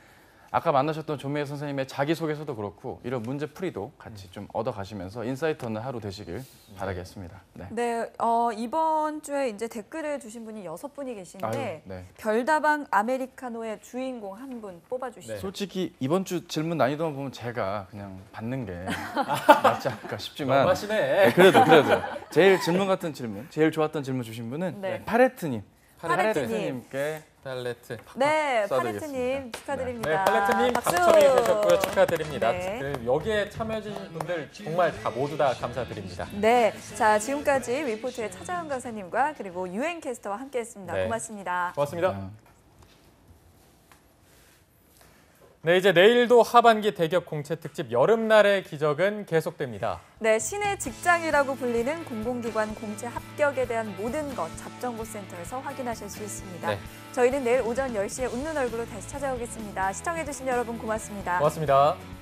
아까 만나셨던 조미애 선생님의 자기소개서도 그렇고 이런 문제풀이도 같이 좀 얻어가시면서 인사이트 얻는 하루 되시길 바라겠습니다. 네. 네, 이번 주에 이제 댓글을 주신 분이 6분이 계신데 아유, 네. 별다방 아메리카노의 주인공 한 분 뽑아주시죠. 네. 솔직히 이번 주 질문 난이도만 보면 제가 그냥 받는 게 맞지 않을까 싶지만 너무하시네. 네, 그래도 제일 질문 같은 질문, 제일 좋았던 질문 주신 분은 네. 파레트님. 파레트님. 파레트님께 팔레트. 네, 쏴드리겠습니다. 파레트님 축하드립니다. 네, 팔레트님 박수. 당첨이 되셨고요. 축하드립니다. 네. 그 여기에 참여해주신 분들 정말 모두 다 감사드립니다. 네, 자 지금까지 위포트의 차자은 강사님과 그리고 유엔 캐스터와 함께했습니다. 네. 고맙습니다. 고맙습니다. 네, 이제 내일도 하반기 대기업 공채 특집 여름날의 기적은 계속됩니다. 네, 신의 직장이라고 불리는 공공기관 공채 합격에 대한 모든 것 잡정보센터에서 확인하실 수 있습니다. 네. 저희는 내일 오전 10시에 웃는 얼굴로 다시 찾아오겠습니다. 시청해주신 여러분 고맙습니다. 고맙습니다.